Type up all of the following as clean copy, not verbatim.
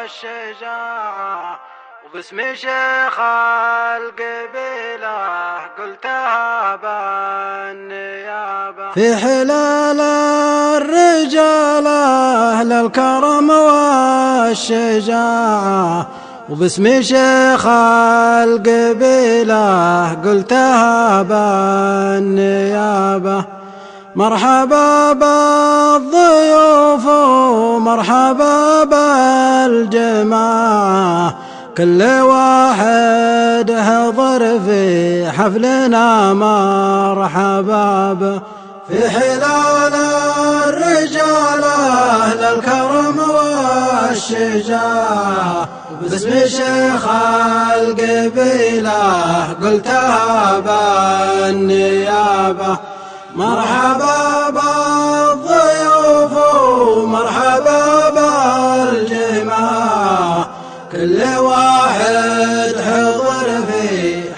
والشجاعة، وباسم شيخ القبيلة قلتها بالنيابة. في حلال الرجال أهل الكرم والشجاعة، وباسم شيخ القبيلة قلتها بالنيابة. مرحبا بالضيوف ومرحبا بالجماعة، كل واحد حضر في حفلنا مرحبا به. في حلال الرجال أهل الكرم والشجاعة، وباسم شيخ القبيلة قلتها بالنيابة. مرحبا بالضيوف ومرحبا بالجماعة، كل واحد حضر في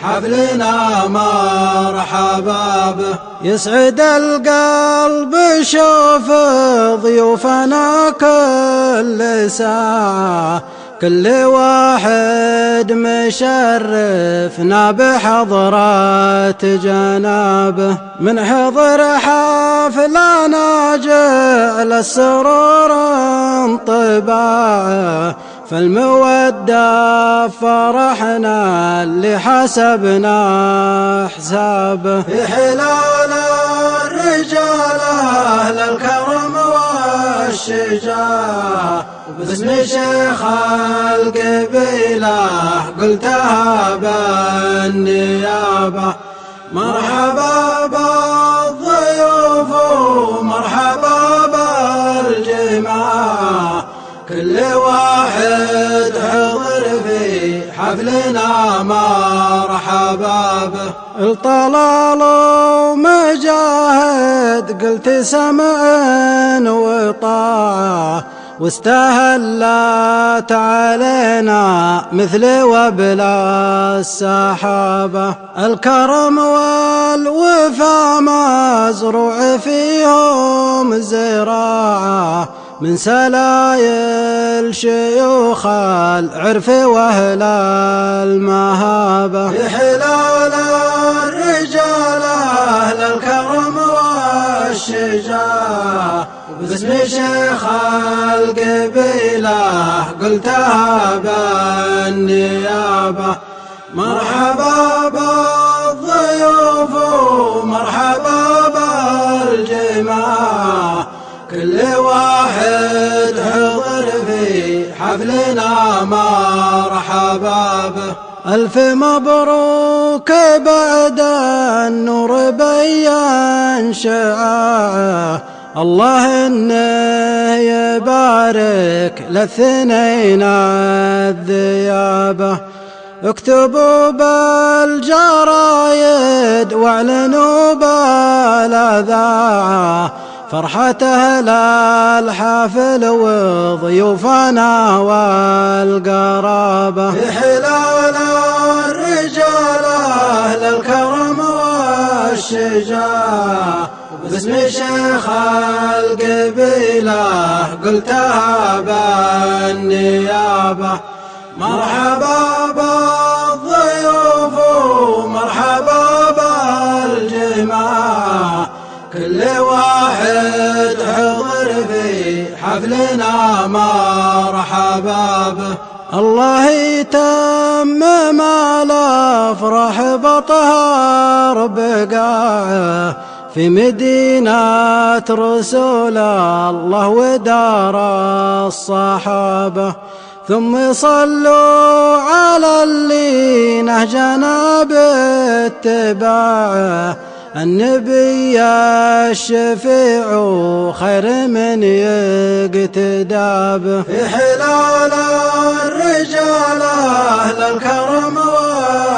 حفلنا مرحبا به. يسعد القلب شوف ضيوفنا كل ساعة، كل واحد مشرفنا بحضرة جنابه. من حضر حفلنا جعل السرور انطباعه، فالمودة فرحنا اللي حسبنا حسابه. في حلال الرجال أهل الكرم والشجاعة، وباسم شيخ القبيلة قلتها بالنيابة. مرحبا بالضيوف ومرحبا بالجماعة، كل واحد حضر في حفلنا مرحبا به. الطلال ومجاهد قلت سمع وطاعة، واستهلت علينا مثل وبل السحابة. الكرم والوفا مزروع فيهم زراعة، من سلايل شيوخ العرف واهل المهابة. في حلال الرجال أهل الكرم والشجاعة، وباسم شيخ القبيلة قلتها بالنيابة. مرحبا بالضيوف ومرحبا بالجماعة، كل واحد حضر في حفلنا مرحبا به. ألف مبروك بعد النور بيان شعاعه، الله إنه يبارك للاثنين الذيابة. اكتبوا بالجرايد واعلنوا بالاذاعة، فرحة أهل الحفل وضيوفنا والقرابة. في حلال الرجال أهل الكرم والشجاعة، وباسم شيخ القبيلة قلتها بالنيابة. مرحبا بالضيوف ومرحبا بالجماعة، كل واحد حضر في حفلنا مرحبا به. الله يتمم الأفراح بطهر بقاعه، في مدينة رسول الله ودار الصحابة. ثم صلوا على اللي نهجنا باتباعه، النبي الشفيع خير من يقتدى به. في حلال الرجال أهل الكرم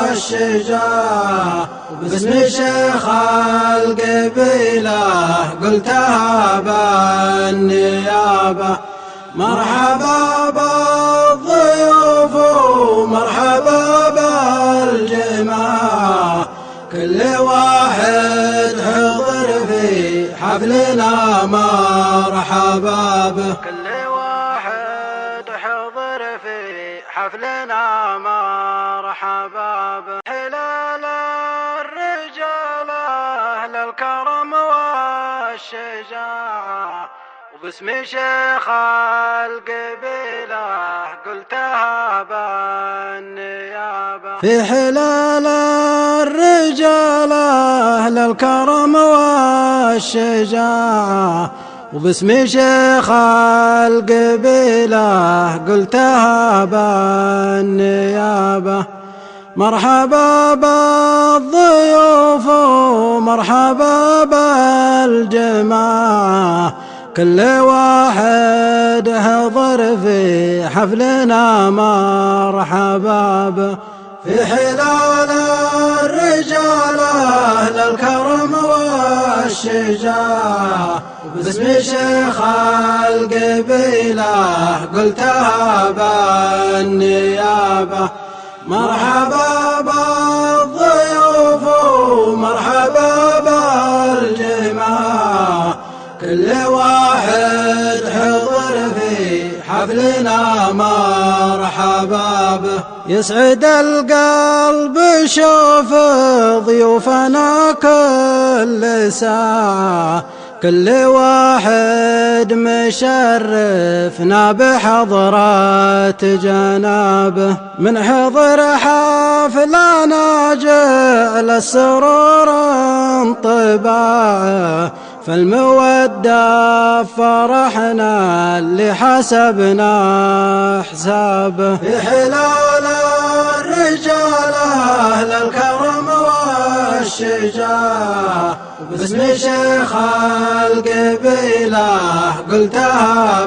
والشجاعة، وباسم شيخ القبيلة قلتها بالنيابة. مرحبا بالضيوف ومرحبا بالجماعة، كل واحد حضر في حفلنا مرحبا به. كل واحد حضر في حفلنا مرحبا به. حلال الرجال أهل الكرم والشجاعة، وباسم شيخ القبيلة قلتها بالنيابة. في حلال الرجال أهل الكرم والشجاعة، وباسم شيخ القبيلة قلتها بالنيابة. مرحبا بالضيوف ومرحبا بالجماعة، كل واحد حضر في حفلنا مرحبا به. في حلال الرجال أهل الكرم والشجاعة، وباسم شيخ القبيلة قلتها بالنيابة. مرحبا بالضيوف ومرحبا بالجماعة، كل واحد حضر في حفلنا مرحبا به. يسعد القلب شوف ضيوفنا كل ساعة، كل واحد مشرفنا بحضرة جنابه. من حضر حفلنا جعل السرور انطباعه، فالمودة فرحنا اللي حسبنا حسابه. في حلال الرجال أهل الكرم والشجاعة، وباسم شيخ القبيلة قلتها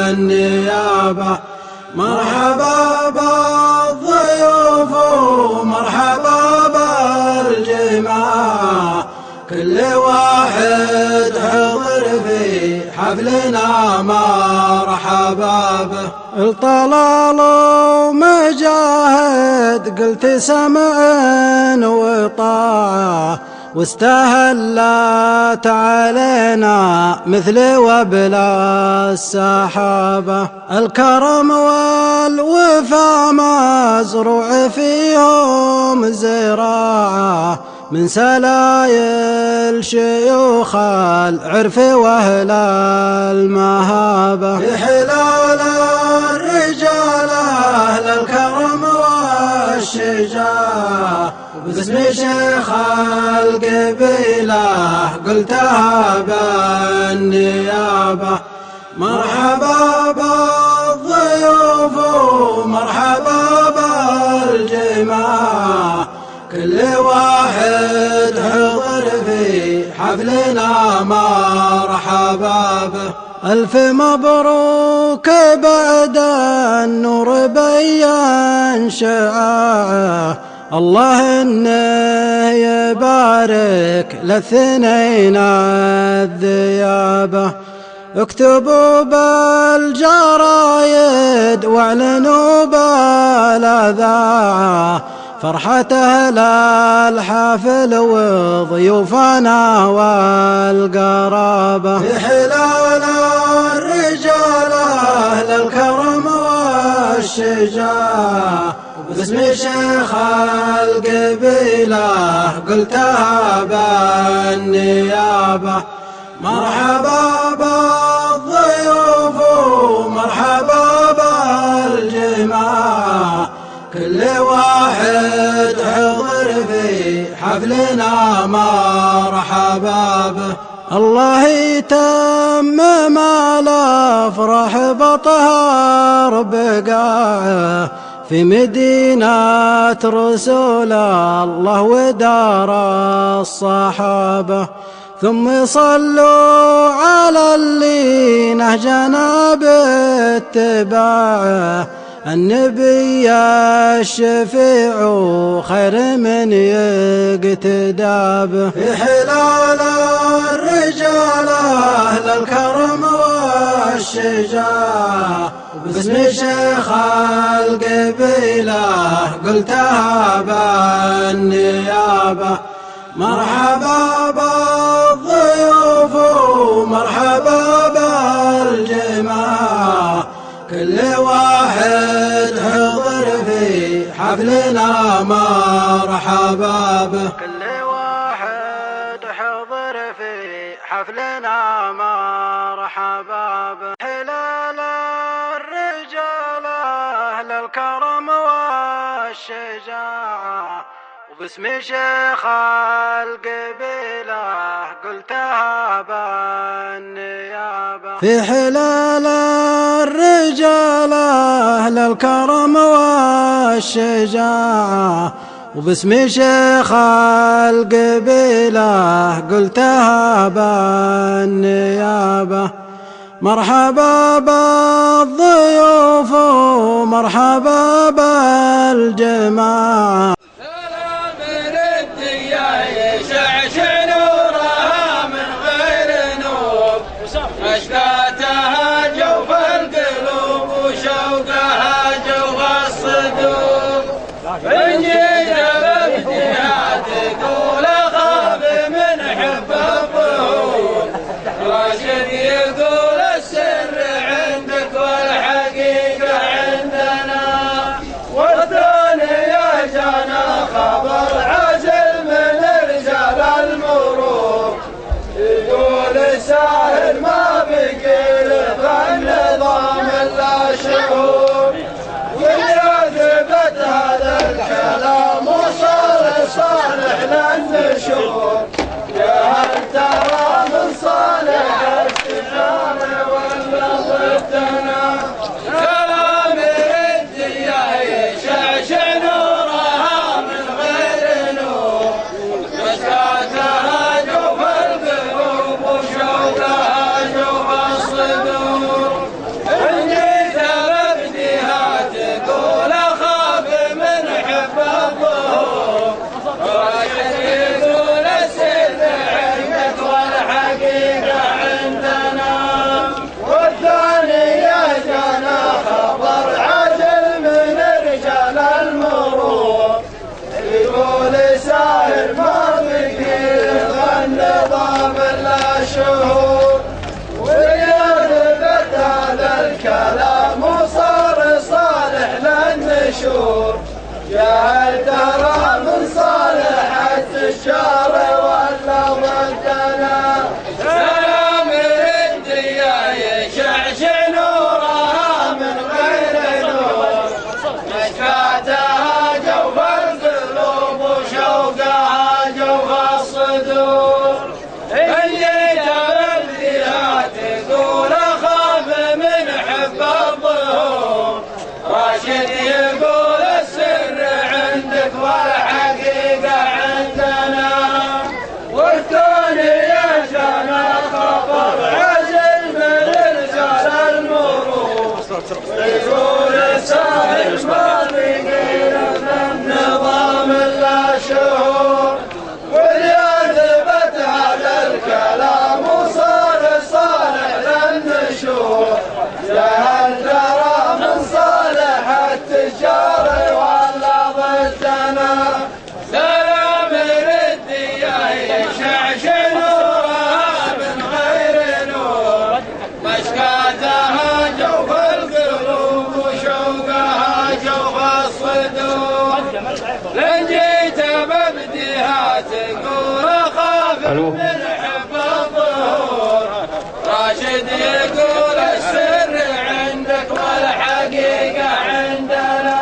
بالنيابة. مرحبا بالضيوف ومرحبا بالجماعة، كل واحد حضر في حفلنا مرحبا به. الطلال ومجاهد قلت سمع وطاعة، واستهلت علينا مثل وبل السحابة. الكرم والوفا مزروع فيهم زراعة، من سلايل شيوخ العرف واهل المهابة. في حلال الرجال أهل الكرم والشجاعة، وباسم شيخ القبيلة قلتها بالنيابة. مرحبا بالضيوف ومرحبا بالجماعة، كل واحد حضر في حفلنا مرحبا به. ألف مبروك بعد النور بيان شعاعه، الله إنه يبارك للاثنين الذيابة. اكتبوا بالجرايد واعلنوا بالاذاعة، فرحة أهل الحفل وضيوفنا والقرابة. في حلال الرجال أهل الكرم والشجاعة، وباسم شيخ القبيلة قلتها بالنيابة. مرحبا بالضيوف ومرحبا بالجماعة، كل واحد حضر في حفلنا مرحبا به. الله يتمم الأفراح بطهر بقاعه، في مدينة رسول الله ودار الصحابة. ثم صلوا على اللي نهجنا باتباعه، النبي الشفيع خير من يقتدى به. في حلال الرجال أهل الكرم والشجاعة، وباسم شيخ القبيلة قلتها بالنيابة. مرحبا بالضيوف ومرحبا بالجماعة، كل واحد حضر حفلنا مرحبا به. كل واحد حضر في حفلنا مرحبا به. هلال الرجال أهل الكرم والشجاعة، وباسم شيخ القبيلة قلتها بالنيابة. في حلال الرجال أهل الكرم والشجاعة، وباسم شيخ القبيلة قلتها بالنيابة. مرحبا بالضيوف ومرحبا بالجماعة. سلام للدنيا يشعشع نورها من غير نور، مشتاتها جوف القلوب وشوقها جوف الصدور. من جيت بابديها تقول اخاف من حب الظهور، راشد يقول السر عندك والحقيقة عندنا. والثاني يا جانا خبر عاجل من رجال المرور، يقول ساهر ما بقي له النظام الا شهور. ويثبت هذا الكلام وصار صالح للنشور، يا هل ترى من صالح الشجار ولا ضدنا. سلام للدنيا يشعشع نورها من غير نور، مشتاتها جوف القلوب وشوقها جوف الصدور. إن جيت ببديها تقول اخاف من حب الظهور، راشد يقول السر عندك والحقيقة عندنا. والثاني يا جانا خبر عاجل من رجال المرور، يقول ساهر ما بقي له النظام الا شهور. ويثبت هذا الكلام وصار صالح للنشور، يا هل ترى من صالح التجار ولا ضدنا. سلام للدنيا يشعشع نورها من غير نور، مشفاتها جوف القلوب وشوقها جوف الصدور. إن جيت ببديها تقول اخاف من حب الظهور، راشد يقول السر عندك والحقيقة عندنا. والثاني يا جانا خبر عاجل من رجال المرور، يقول ساهر ما بقي له النظام الا شهور. وليثبت هذا الكلام وصار صالح للنشور، يا هل ترى من صالح التجار ولا ضدنا. سلام للدنيا يشعشع نورها من غير نور، مشكاتها جوف القلوب وشوقها جوف الصدور. لن جيت ببديها تقول اخاف من حب الظهور، راشد يقول السر عندك والحقيقة عندنا.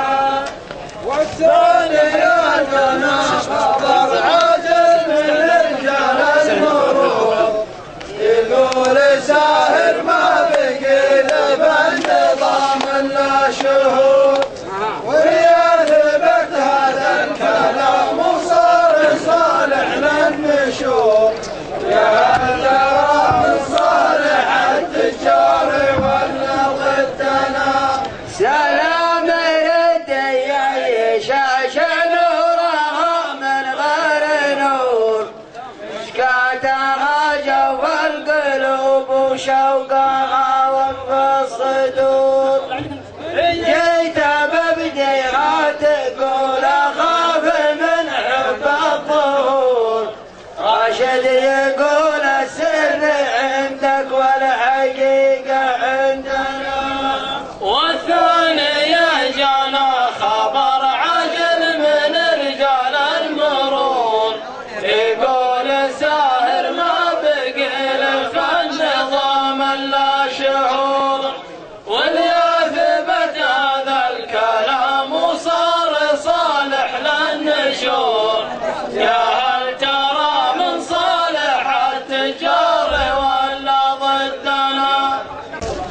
والثاني يا جانا خبر عاجل من رجال المرور، يقول ساهر ما بقي له النظام الا شهور. ويثبت هذا الكلام وصار صالح للنشور، يا هل ترى من صالح التجار ولا ضدنا. سلام للدنيا يشعشع نورها من غير نور، مشكاتها جوف القلوب وشوقها وقف الصدور. جيت ببديها تقول اخاف من حب الظهور، راشد يقول السر عندك والحقيقة عندنا. والثاني يا جانا خبر عاجل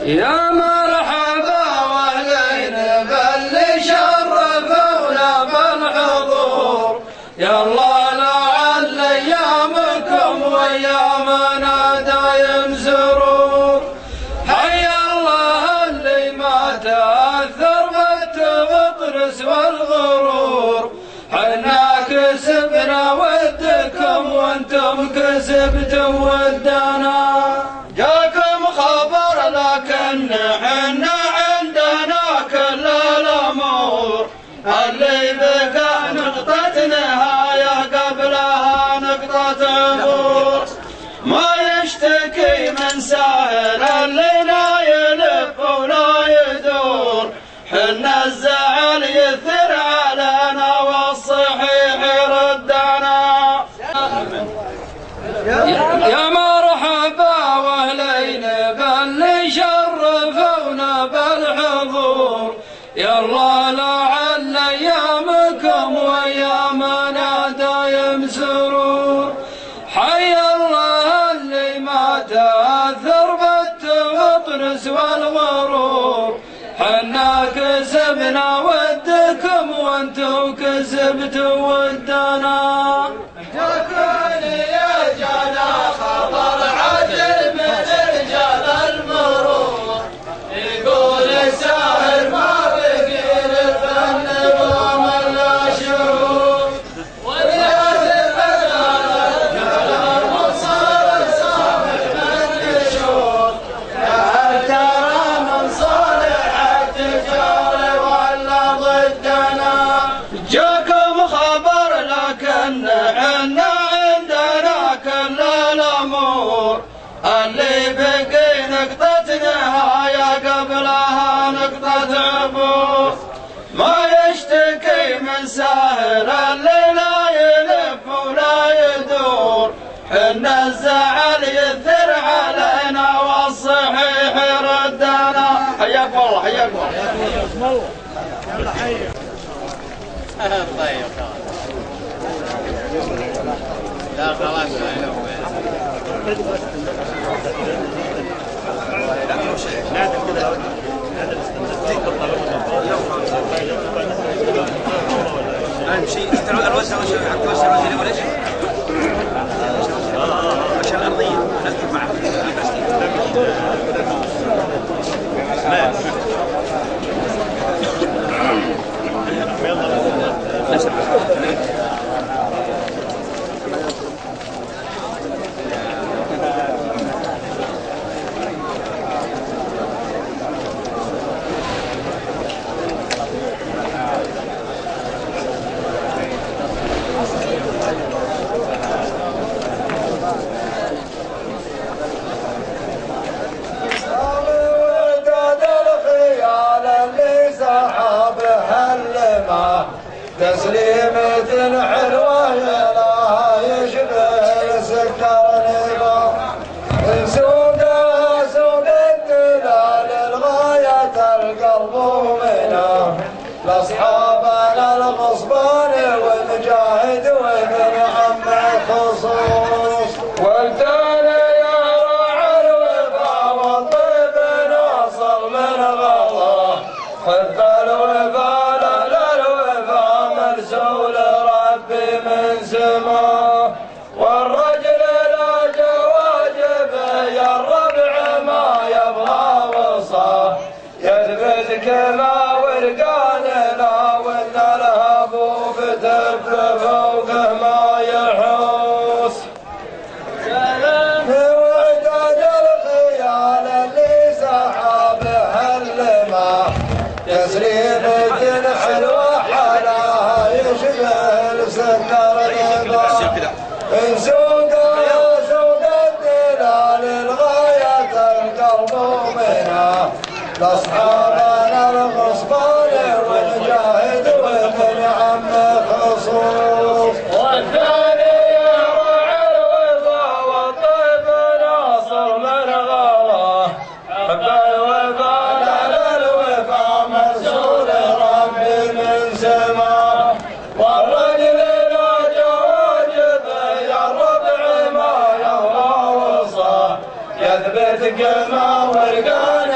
يا مرحبا واهلين باللي شرفونا بالحضور، يلا لعل ايامكم وايامنا دايم سرور. حيا الله اللي ما تاثر بالتغطرس والغرور، حنا كسبنا ودكم وانتم كسبتم ودنا. جاكم خبر لكن حنا عندنا كل الامور، اللي بقى نقطة نهاية قبلها نقطة عبور. ما يشتكي من ساهل اللي لا يلف ولا يدور، حنا الزعل يثر علينا والصحيح ردنا. يا مرحبا واهلين باللي شرفونا بالحضور، يلا لعل ايامكم وايامنا دايم سرور. حيا الله اللي ما تاثر بالتغطرس والغرور، حنا كسبنا ودكم وانتم كسبتم ودنا. جاكن يا جانا خبر عجل من رجال المرور، يقول الساهر ما بقي للفن ضام الشهور. والياس بدل الكلام وصار السامع من نشور، يا ترى من صالح التجار ولا ضدنا. جاكم خبر لكن حنا عندنا كل الامور، اللي بقي نقطة نهاية قبلها نقطة عبور. ما يشتكي من ساهل اللي لا يلف ولا يدور، حنا الزعل يثر علينا والصحيح ردنا. حياك والله حياك والله. يلا حيا. طيب لا خلاص امشي ترى الوجه الوجه ولا شيء عشان الارضيه نركب معه تسليمة حلوة يا لا يشبه سكر نظام. سود سود الدلال الغاية القلب منا، لاصحابنا الغصبان والمجاهد وابن عم الخصوص. والتالي يا راعي الوفا والطيب ناصر من غلا، حب الوفا مرسول ربي من سماه. والرجل لا جواجب يا الربع ما يبغى وصاه، يثبت كما ورقاننا وان الهبوب تب فوقه ما يحوس. وعداد الخيال اللي سحابه اللماه، تسليمة حلوة سكر نظام. سود سود الدلال الغاية القلب منا، لاصحابنا الغصبان والجاهد وابن عم خصوص. والثاني راعي الوفا والطيب ناصر من غلا، حب الوفا على الوفا مرسول ربي من سماه. والرجل لا جواجب يا الربع ما يهوى وصاه، يثبت كما ورقان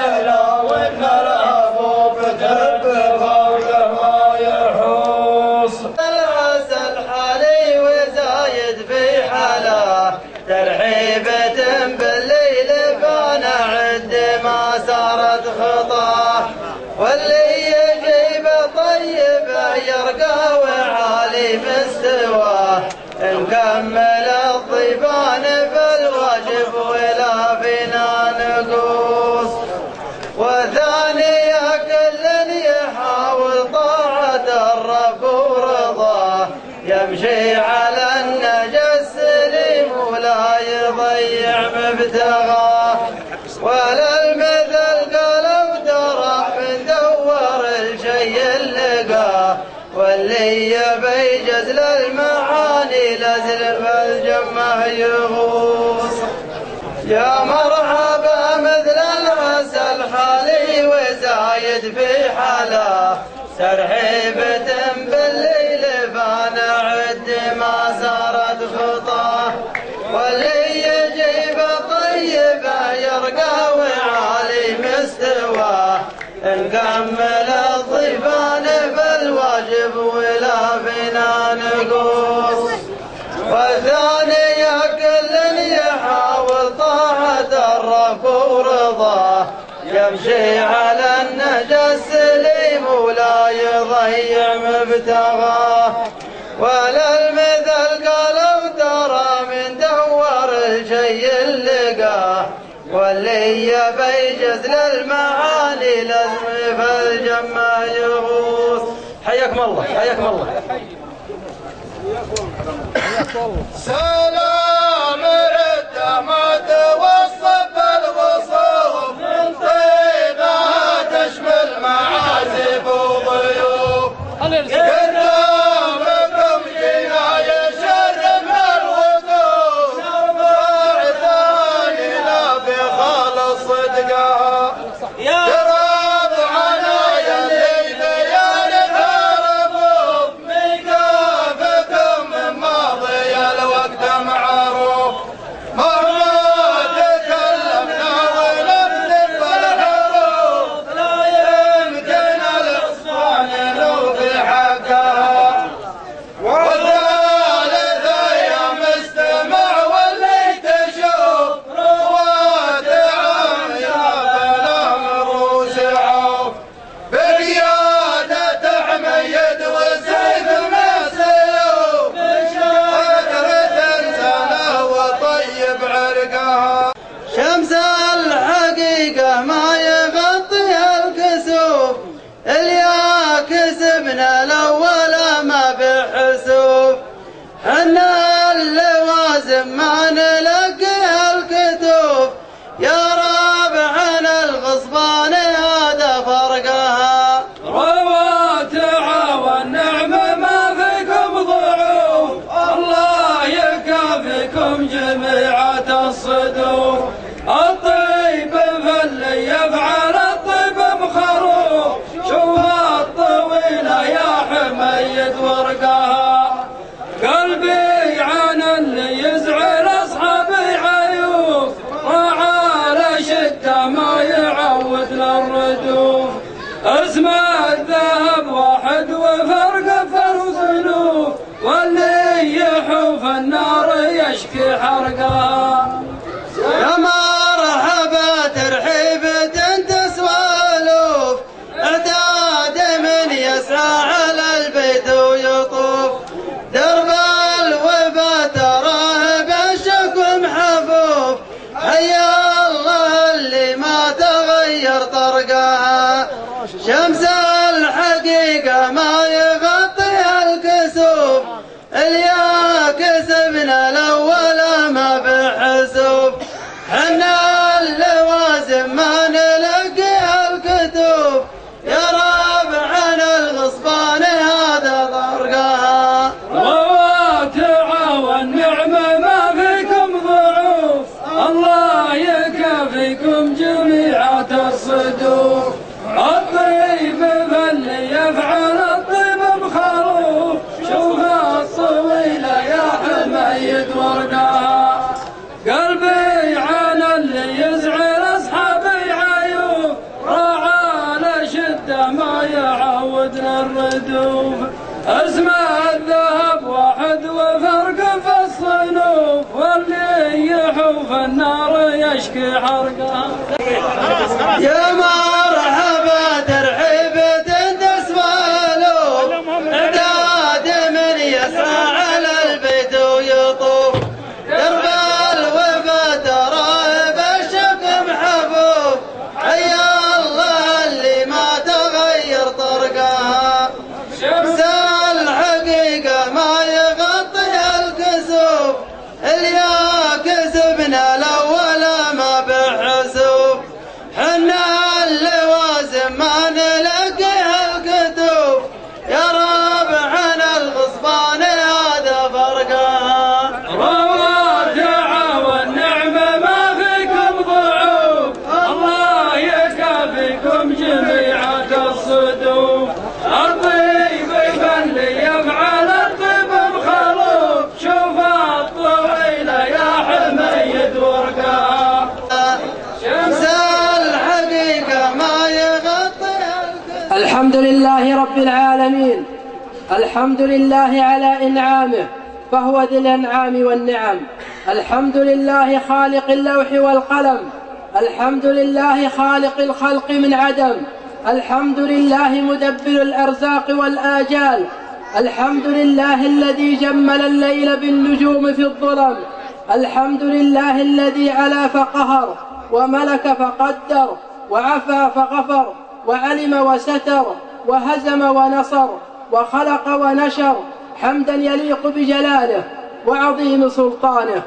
إن الأبوب تب فوقه ما يحوص. العسل حالي وزايد في حلا ترحيبة بالليل فنعد ما صارت خطاه واللي يجيب طيب يرقى وعالي مستواه نكمل الضيفان بالواجب ولا فينا نقوص وثانية كل يحاول طاعة الرب ورضاه يمشي على النجا السليم ولا يضيع مبتغاه ولا المثل قالوا ترى من دور الشي اللقاه واللي يبي جزل المعاني لازم الجمه يغوص. يا مرحبا مثل العسل حالي وزايد في حلا ترحيبة بالليل فنعد ما صارت خطاه واللي يجيب طيبه يرقى وعالي مستواه نكمل الضيفان بالواجب ولا فينا نقوص والثانية كل يحاول طاعة الرب ورضاه يمشي على النجا السليم ولا يضيع مبتغاه ولا المثل قالوا ترى من دور الشي اللقاه واللي يبي جزل المعاني لازم في الجمه يغوص. حياكم الله حياكم الله. سلام رده ما توصف الوصوف من طيبها تشمل معازف وضيوف قدامكم جينا يشرفنا الوقوف نرفع ثانينا في خالص صدقها تراب عنايا اللي ديانتها رفوف ميقافكم من ماضي الوقت معروف مهما تكلمنا ونكتب الحروف لا يمكن العصفان لو في حقها والثالثة يا مستمع واللي تشوف رواد عمياء بلا مروس عوف بقيادة حميد وسيف من سيوف فترة سنة وطيب عرقها شمس الحقيقة ما يغطي الكسوف اليا كسبنا الأول ما بحسوف حنا اللوازم ما نلقي الكتوف يا رابعنا الغصبان هذا فرقها رواتع والنعم ما فيكم ضعوف الله يكافيكم جميعة الصدوف الطيب فاللي يفعل الطيب مخروف شوف الطويلة يا حميد ورقها قلبي عن اللي يزعل اصحابي عيوف وعلى شدة ما يعود للردوف اسم الذهب واحد وفرق فرق واللي يحوف النار يشكي حرقها يا مرحبا ترحيبة تسوى الوف اعتاد من يسعى على البيت ويطوف درب الوفا تراه بالشكم حفوف حيا الله اللي ما تغير طرقها شمس الحقيقة ما يغطي الكسوف اليا كسبنا الأول ما بحث الندوف. أسماء الذهب واحد وفرق في الصنوف، واللي يحوف النار يشكي حرقها. يا مرحبا ترحيبة تسوالو، إعداد من يسعى على البيت ويطوف. درب الوفا ترى بالشق محفوف، حي الله اللي ما تغير طرقها. شمس الحقيقة ما يغطي الكسوف، الياكس ابن الأول ما بحسوف. حنا اللوازم ما نلقيها الكتوف، يا ربعنا الغصبان هذا فرقها. رواجع والنعمة ما فيكم ضعوف، الله يكافيكم جميعا كالصدوف. الطيب اللي يفعل الطيب بخلوف، شوف الطويلة يا حميد ورقها. شمس الحقيقة ما يغطي الكتوف. الحمد لله رب العالمين، الحمد لله على إنعامه فهو ذي الأنعام والنعم. الحمد لله خالق اللوح والقلم، الحمد لله خالق الخلق من عدم، الحمد لله مدبر الأرزاق والآجال، الحمد لله الذي جمل الليل بالنجوم في الظلم، الحمد لله الذي علا فقهر وملك فقدر وعفى فغفر وعلم وستر وهزم ونصر وخلق ونشر، حمدا يليق بجلاله وعظيم سلطانه.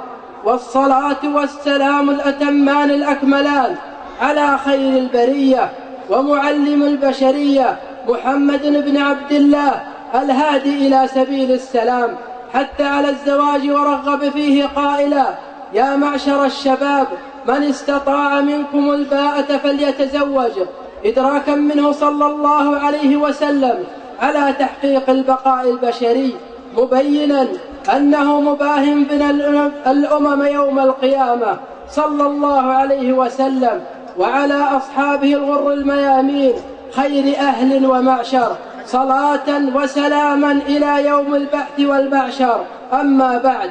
والصلاة والسلام الأتمان الأكملان على خير البرية ومعلم البشرية محمد بن عبد الله الهادي إلى سبيل السلام، حتى على الزواج ورغب فيه قائلا: يا معشر الشباب من استطاع منكم الباءة فليتزوج، إدراكا منه صلى الله عليه وسلم على تحقيق البقاء البشري، مبينا أنه مباهم بنا الأمم يوم القيامة صلى الله عليه وسلم وعلى أصحابه الغر الميامين خير أهل ومعشر، صلاة وسلاما إلى يوم البعث والمعشر. أما بعد،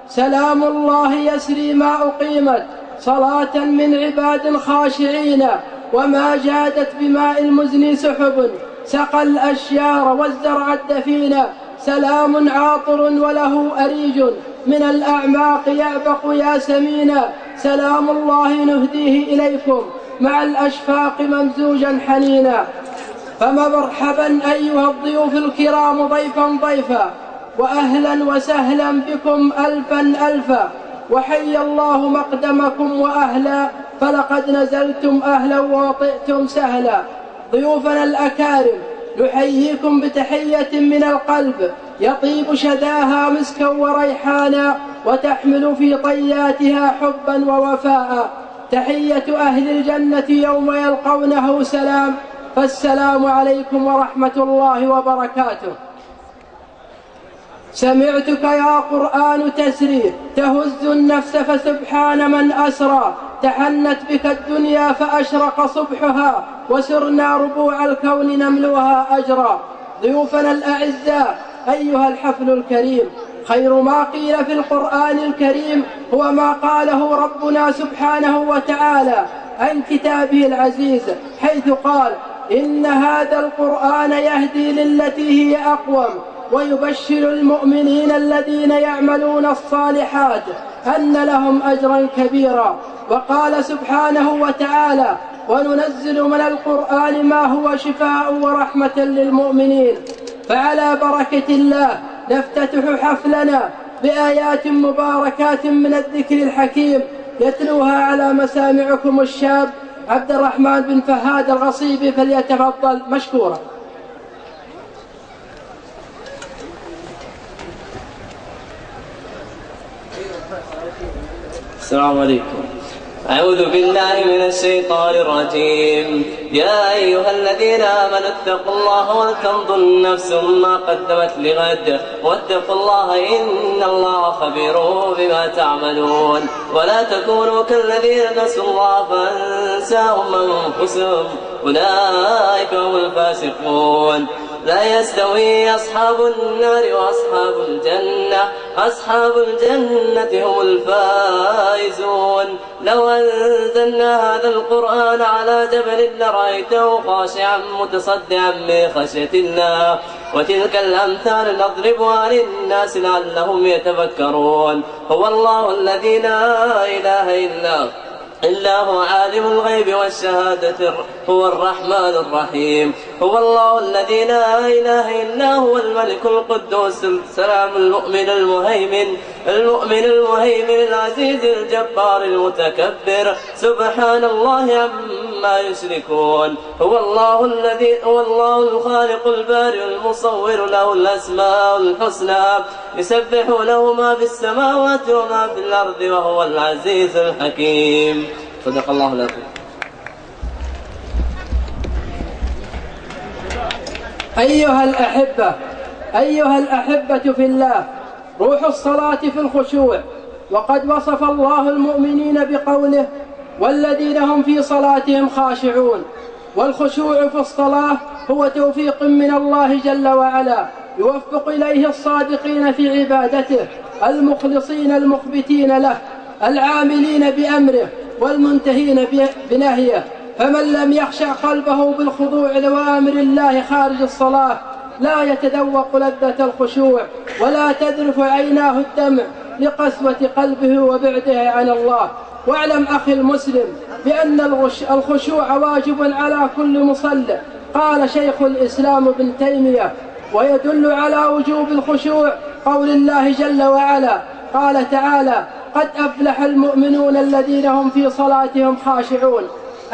سلام الله يسري ما أقيمت، صلاة من عباد خاشعين، وما جادت بماء المزن سحب، سقى الأشيار والزرع الدفين. سلام عاطر وله أريج، من الأعماق يعبق ياسمينا. سلام الله نهديه إليكم مع الأشفاق ممزوجا حنينا. فمرحبا أيها الضيوف الكرام ضيفا ضيفا، وأهلا وسهلا بكم ألفا ألفا، وحي الله مقدمكم وأهلا، فلقد نزلتم أهلا وطئتم سهلا. ضيوفنا الأكارم نحييكم بتحية من القلب يطيب شذاها مسكا وريحانا، وتحمل في طياتها حبا ووفاء. تحية أهل الجنة يوم يلقونه سلام، فالسلام عليكم ورحمة الله وبركاته. سمعتك يا قرآن تسري تهز النفس، فسبحان من أسرى. تحنت بك الدنيا فأشرق صبحها، وسرنا ربوع الكون نملوها أجرا. ضيوفنا الأعزاء أيها الحفل الكريم، خير ما قيل في القرآن الكريم هو ما قاله ربنا سبحانه وتعالى عن كتابه العزيز، حيث قال: إن هذا القرآن يهدي للتي هي أقوم، ويبشر المؤمنين الذين يعملون الصالحات أن لهم أجرا كبيرا. وقال سبحانه وتعالى: وننزل من القرآن ما هو شفاء ورحمة للمؤمنين. فعلى بركة الله نفتتح حفلنا بآيات مباركات من الذكر الحكيم، يتلوها على مسامعكم الشاب عبد الرحمن بن فهاد الغصيبي، فليتفضل مشكورا. السلام عليكم. أعوذ بالله من الشيطان الرجيم. يا أيها الذين آمنوا اتقوا الله ولتنظر نفس ما قدمت لغد، واتقوا الله إن الله خبير بما تعملون. ولا تكونوا كالذين نسوا الله فأنساهم أنفسهم، أولئك هم الفاسقون. لا يستوي أصحاب النار وأصحاب الجنة. أصحاب الجنة هم الفائزون. لو أنزلنا هذا القرآن على جبل لرأيته خاشعا متصدعا من خشية الله. وتلك الأمثال نضربها للناس لعلهم يتفكرون. هو الله الذي لا إله إلا هو عالم الغيب والشهادة هو الرحمن الرحيم. هو الله الذي لا إله إلا هو الملك القدوس السلام المؤمن المهيمن العزيز الجبار المتكبر. سبحان الله عما يشركون. هو الله الخالق البارئ المصور له الأسماء الحسنى يسبح له ما في السماوات وما في الأرض وهو العزيز الحكيم. صدق الله العظيم. أيها الأحبة في الله، روح الصلاة في الخشوع. وقد وصف الله المؤمنين بقوله: والذين هم في صلاتهم خاشعون. والخشوع في الصلاة هو توفيق من الله جل وعلا يوفق إليه الصادقين في عبادته، المخلصين المخبتين له، العاملين بأمره والمنتهين بنهيه. فمن لم يخشع قلبه بالخضوع لأوامر الله خارج الصلاة لا يتذوق لذة الخشوع ولا تذرف عيناه الدمع لقسوة قلبه وبعده عن الله. واعلم أخي المسلم بأن الخشوع واجب على كل مصلي. قال شيخ الإسلام ابن تيمية: ويدل على وجوب الخشوع قول الله جل وعلا قال تعالى: قد أفلح المؤمنون الذين هم في صلاتهم خاشعون.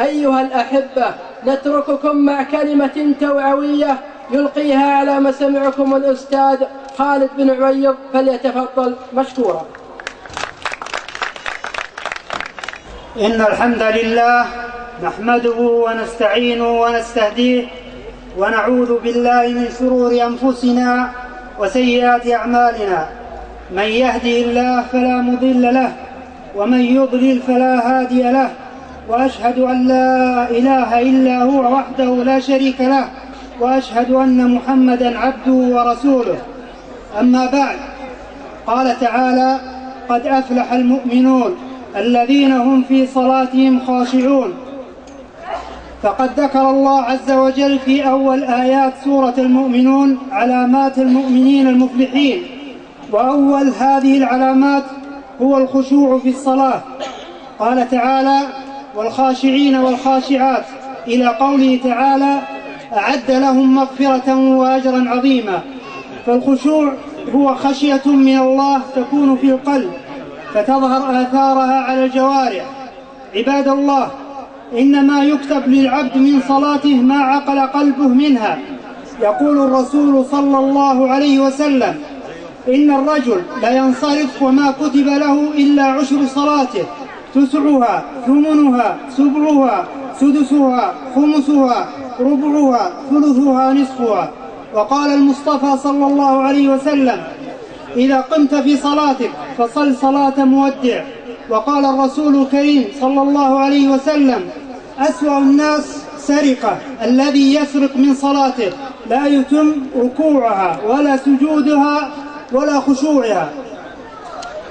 أيها الأحبة، نترككم مع كلمة توعوية يلقيها على مسمعكم الأستاذ خالد بن عويض، فليتفضل مشكورا. إن الحمد لله نحمده ونستعينه ونستهديه ونعوذ بالله من شرور أنفسنا وسيئات أعمالنا. من يهدي الله فلا مضل له ومن يضلل فلا هادي له. وأشهد أن لا إله إلا هو وحده لا شريك له، وأشهد أن محمدا عبده ورسوله. أما بعد، قال تعالى: قد أفلح المؤمنون الذين هم في صلاتهم خاشعون. فقد ذكر الله عز وجل في أول آيات سورة المؤمنون علامات المؤمنين المفلحين، وأول هذه العلامات هو الخشوع في الصلاة. قال تعالى: والخاشعين والخاشعات، إلى قوله تعالى: أعد لهم مغفرة وأجرا عظيما. فالخشوع هو خشية من الله تكون في القلب فتظهر آثارها على الجوارح. عباد الله، إنما يكتب للعبد من صلاته ما عقل قلبه منها. يقول الرسول صلى الله عليه وسلم: إن الرجل لا ينصرف وما كتب له إلا عشر صلاته، تسعها، ثمنها، سبعها، سدسها، خمسها، ربعها، ثلثها، نصفها. وقال المصطفى صلى الله عليه وسلم: إذا قمت في صلاتك فصل صلاة مودع. وقال الرسول الكريم صلى الله عليه وسلم: أسوأ الناس سرقة الذي يسرق من صلاته لا يتم ركوعها ولا سجودها ولا خشوعها.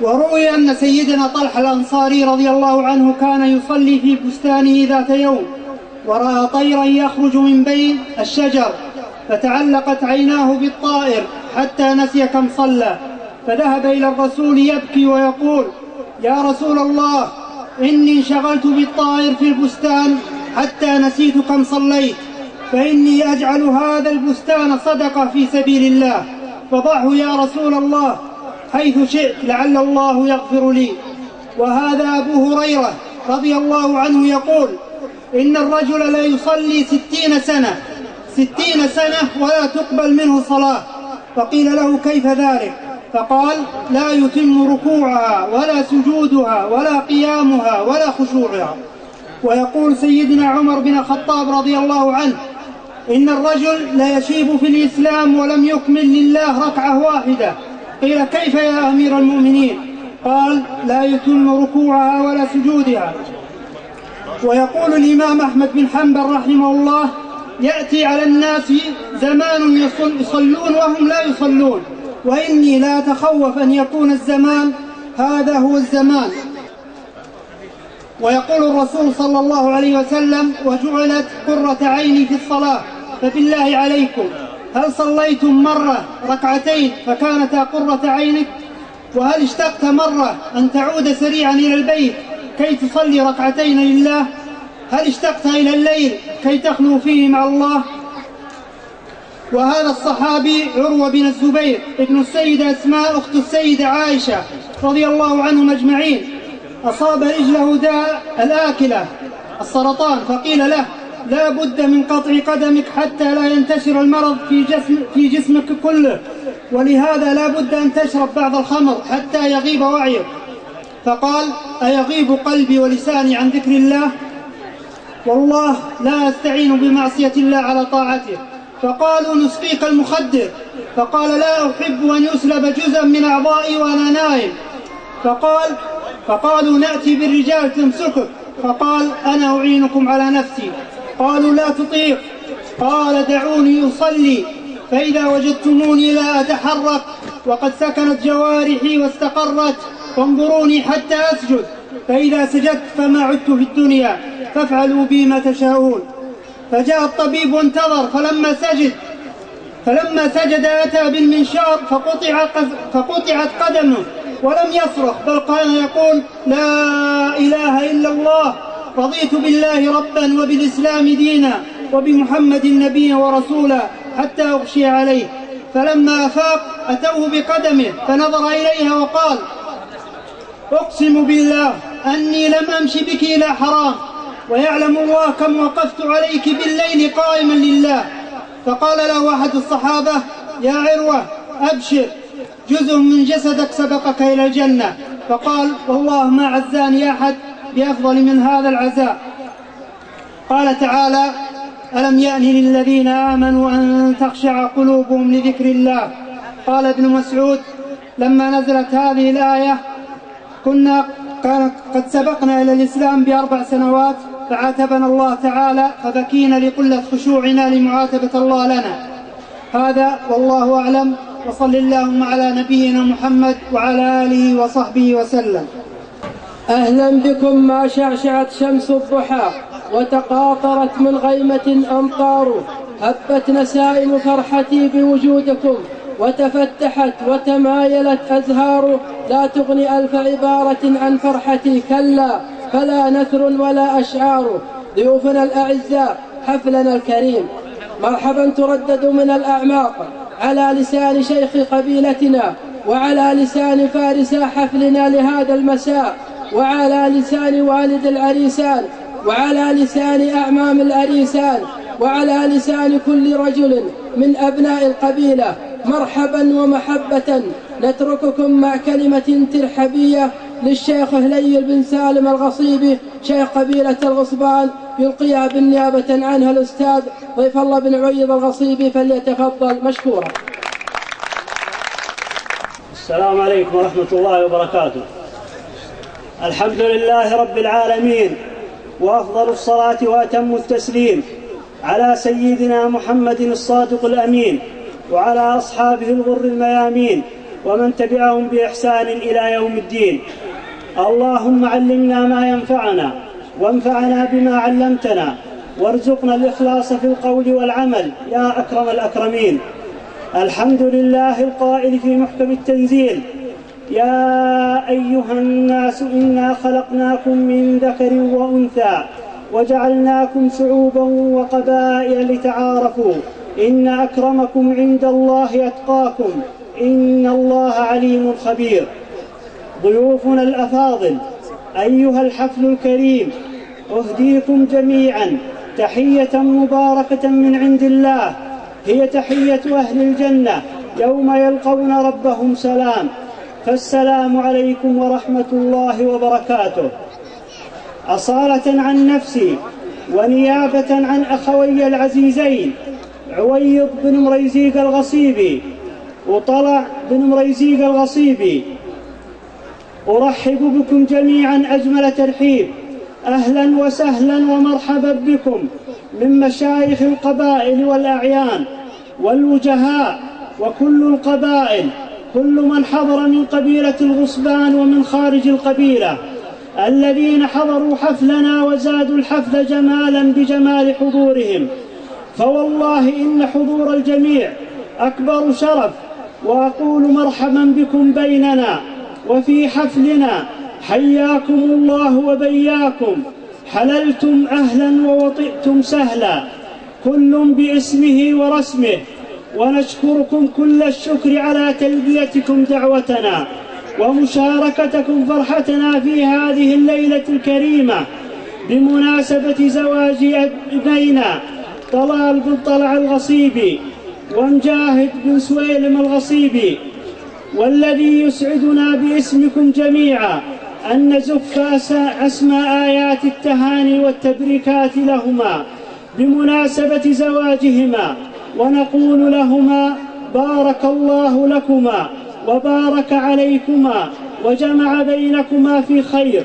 وروي أن سيدنا طلحة الأنصاري رضي الله عنه كان يصلي في بستانه ذات يوم، ورأى طيرا يخرج من بين الشجر، فتعلقت عيناه بالطائر حتى نسي كم صلى، فذهب إلى الرسول يبكي ويقول: يا رسول الله، إني انشغلت بالطائر في البستان حتى نسيت كم صليت، فإني أجعل هذا البستان صدقة في سبيل الله، فضعه يا رسول الله حيث شئت لعل الله يغفر لي. وهذا أبو هريرة رضي الله عنه يقول: إن الرجل لا يصلي 60 سنة ولا تقبل منه صلاة. فقيل له: كيف ذلك؟ فقال: لا يتم ركوعها ولا سجودها ولا قيامها ولا خشوعها. ويقول سيدنا عمر بن الخطاب رضي الله عنه: إن الرجل لا يشيب في الإسلام ولم يكمل لله ركعة واحدة. قيل: كيف يا أمير المؤمنين؟ قال: لا يتم ركوعها ولا سجودها. ويقول الإمام أحمد بن حنبل رحمه الله: يأتي على الناس زمان يصلون وهم لا يصلون، وإني لا أتخوف أن يكون الزمان هذا هو الزمان. ويقول الرسول صلى الله عليه وسلم: وجعلت قرة عيني في الصلاة. فبالله عليكم، هل صليتم مرة ركعتين فكانتا قرة عينك؟ وهل اشتقت مرة أن تعود سريعا إلى البيت كي تصلي ركعتين لله؟ هل اشتقت إلى الليل كي تخلو فيه مع الله؟ وهذا الصحابي عروة بن الزبير ابن السيدة أسماء أخت السيدة عائشة رضي الله عنهم أجمعين أصاب رجله داء الآكلة السرطان، فقيل له: لا بد من قطع قدمك حتى لا ينتشر المرض في جسمك كله، ولهذا لا بد أن تشرب بعض الخمر حتى يغيب وعيك. فقال: أيغيب قلبي ولساني عن ذكر الله؟ والله لا أستعين بمعصية الله على طاعته. فقالوا: نسقيك المخدر. فقال: لا أحب أن يسلب جزءا من أعضائي وأنا نائم. فقالوا: نأتي بالرجال تمسكك. فقال: أنا أعينكم على نفسي. قالوا: لا تطيق. قال: دعوني أصلي، فإذا وجدتموني لا أتحرك وقد سكنت جوارحي واستقرت فانظروني حتى أسجد، فإذا سجدت فما عدت في الدنيا، فافعلوا بي ما تشاءون. فجاء الطبيب وانتظر، فلما سجد أتى بالمنشار فقطعت قدمه ولم يصرخ، بل كان يقول: لا إله إلا الله، رضيت بالله ربا وبالإسلام دينا وبمحمد نبيا ورسولا، حتى أغشي عليه. فلما أفاق أتوه بقدمه فنظر إليها وقال: أقسم بالله أني لم أمش بك إلى حرام، ويعلم الله كم وقفت عليك بالليل قائما لله. فقال له أحد الصحابة: يا عروة أبشر، جزء من جسدك سبقك إلى الجنة. فقال: والله ما عزاني أحد بأفضل من هذا العزاء. قال تعالى: ألم يأن للذين آمنوا أن تخشع قلوبهم لذكر الله. قال ابن مسعود: لما نزلت هذه الآية كان قد سبقنا إلى الإسلام ب4 سنوات، فعاتبنا الله تعالى فبكينا لقلة خشوعنا لمعاتبة الله لنا. هذا والله أعلم، وصل اللهم على نبينا محمد وعلى آله وصحبه وسلم. أهلا بكم ما شعشعت شمس الضحى وتقاطرت من غيمة أمطار، هبت نسائم فرحتي بوجودكم وتفتحت وتمايلت أزهار، لا تغني ألف عبارة عن فرحتي، كلا فلا نثر ولا أشعار. ضيوفنا الأعزاء، حفلنا الكريم مرحبا تردد من الأعماق على لسان شيخ قبيلتنا، وعلى لسان فارس حفلنا لهذا المساء، وعلى لسان والد العريسان، وعلى لسان أعمام العريسان، وعلى لسان كل رجل من أبناء القبيلة. مرحبا ومحبة. نترككم مع كلمة ترحبية للشيخ هليل بن سالم الغصيبي شيخ قبيلة الغصبان، يلقيها بالنيابة عنها الأستاذ ضيف الله بن عويض الغصيبي، فليتفضل مشكورا. السلام عليكم ورحمة الله وبركاته. الحمد لله رب العالمين، وأفضل الصلاة وأتم التسليم على سيدنا محمد الصادق الأمين، وعلى أصحابه الغر الميامين، ومن تبعهم بإحسان إلى يوم الدين. اللهم علمنا ما ينفعنا، وانفعنا بما علمتنا، وارزقنا الإخلاص في القول والعمل يا أكرم الأكرمين. الحمد لله القائل في محكم التنزيل: يا أيها الناس إنا خلقناكم من ذكر وأنثى وجعلناكم شعوبا وقبائل لتعارفوا، إن أكرمكم عند الله أتقاكم، إن الله عليم خبير. ضيوفنا الأفاضل، أيها الحفل الكريم، أهديكم جميعا تحية مباركة من عند الله، هي تحية أهل الجنة يوم يلقون ربهم سلام. فالسلام عليكم ورحمة الله وبركاته. أصالة عن نفسي ونيابة عن أخوي العزيزين عويض بن مريزيق الغصيبي وطلع بن مريزيق الغصيبي، أرحب بكم جميعا أجمل ترحيب. أهلا وسهلا ومرحبا بكم، من مشايخ القبائل والأعيان والوجهاء وكل القبائل، كل من حضر من قبيلة الغصبان ومن خارج القبيلة، الذين حضروا حفلنا وزادوا الحفل جمالا بجمال حضورهم، فوالله إن حضور الجميع أكبر شرف، وأقول مرحبا بكم بيننا وفي حفلنا، حياكم الله وبياكم، حللتم أهلا ووطئتم سهلا، كل باسمه ورسمه، ونشكركم كل الشكر على تلبيتكم دعوتنا ومشاركتكم فرحتنا في هذه الليلة الكريمة بمناسبة زواج ابنينا طلال بن طلع الغصيبي ومجاهد بن سويلم الغصيبي، والذي يسعدنا باسمكم جميعا أن نزف أسماء آيات التهاني والتبريكات لهما بمناسبة زواجهما، ونقول لهما بارك الله لكما وبارك عليكما وجمع بينكما في خير،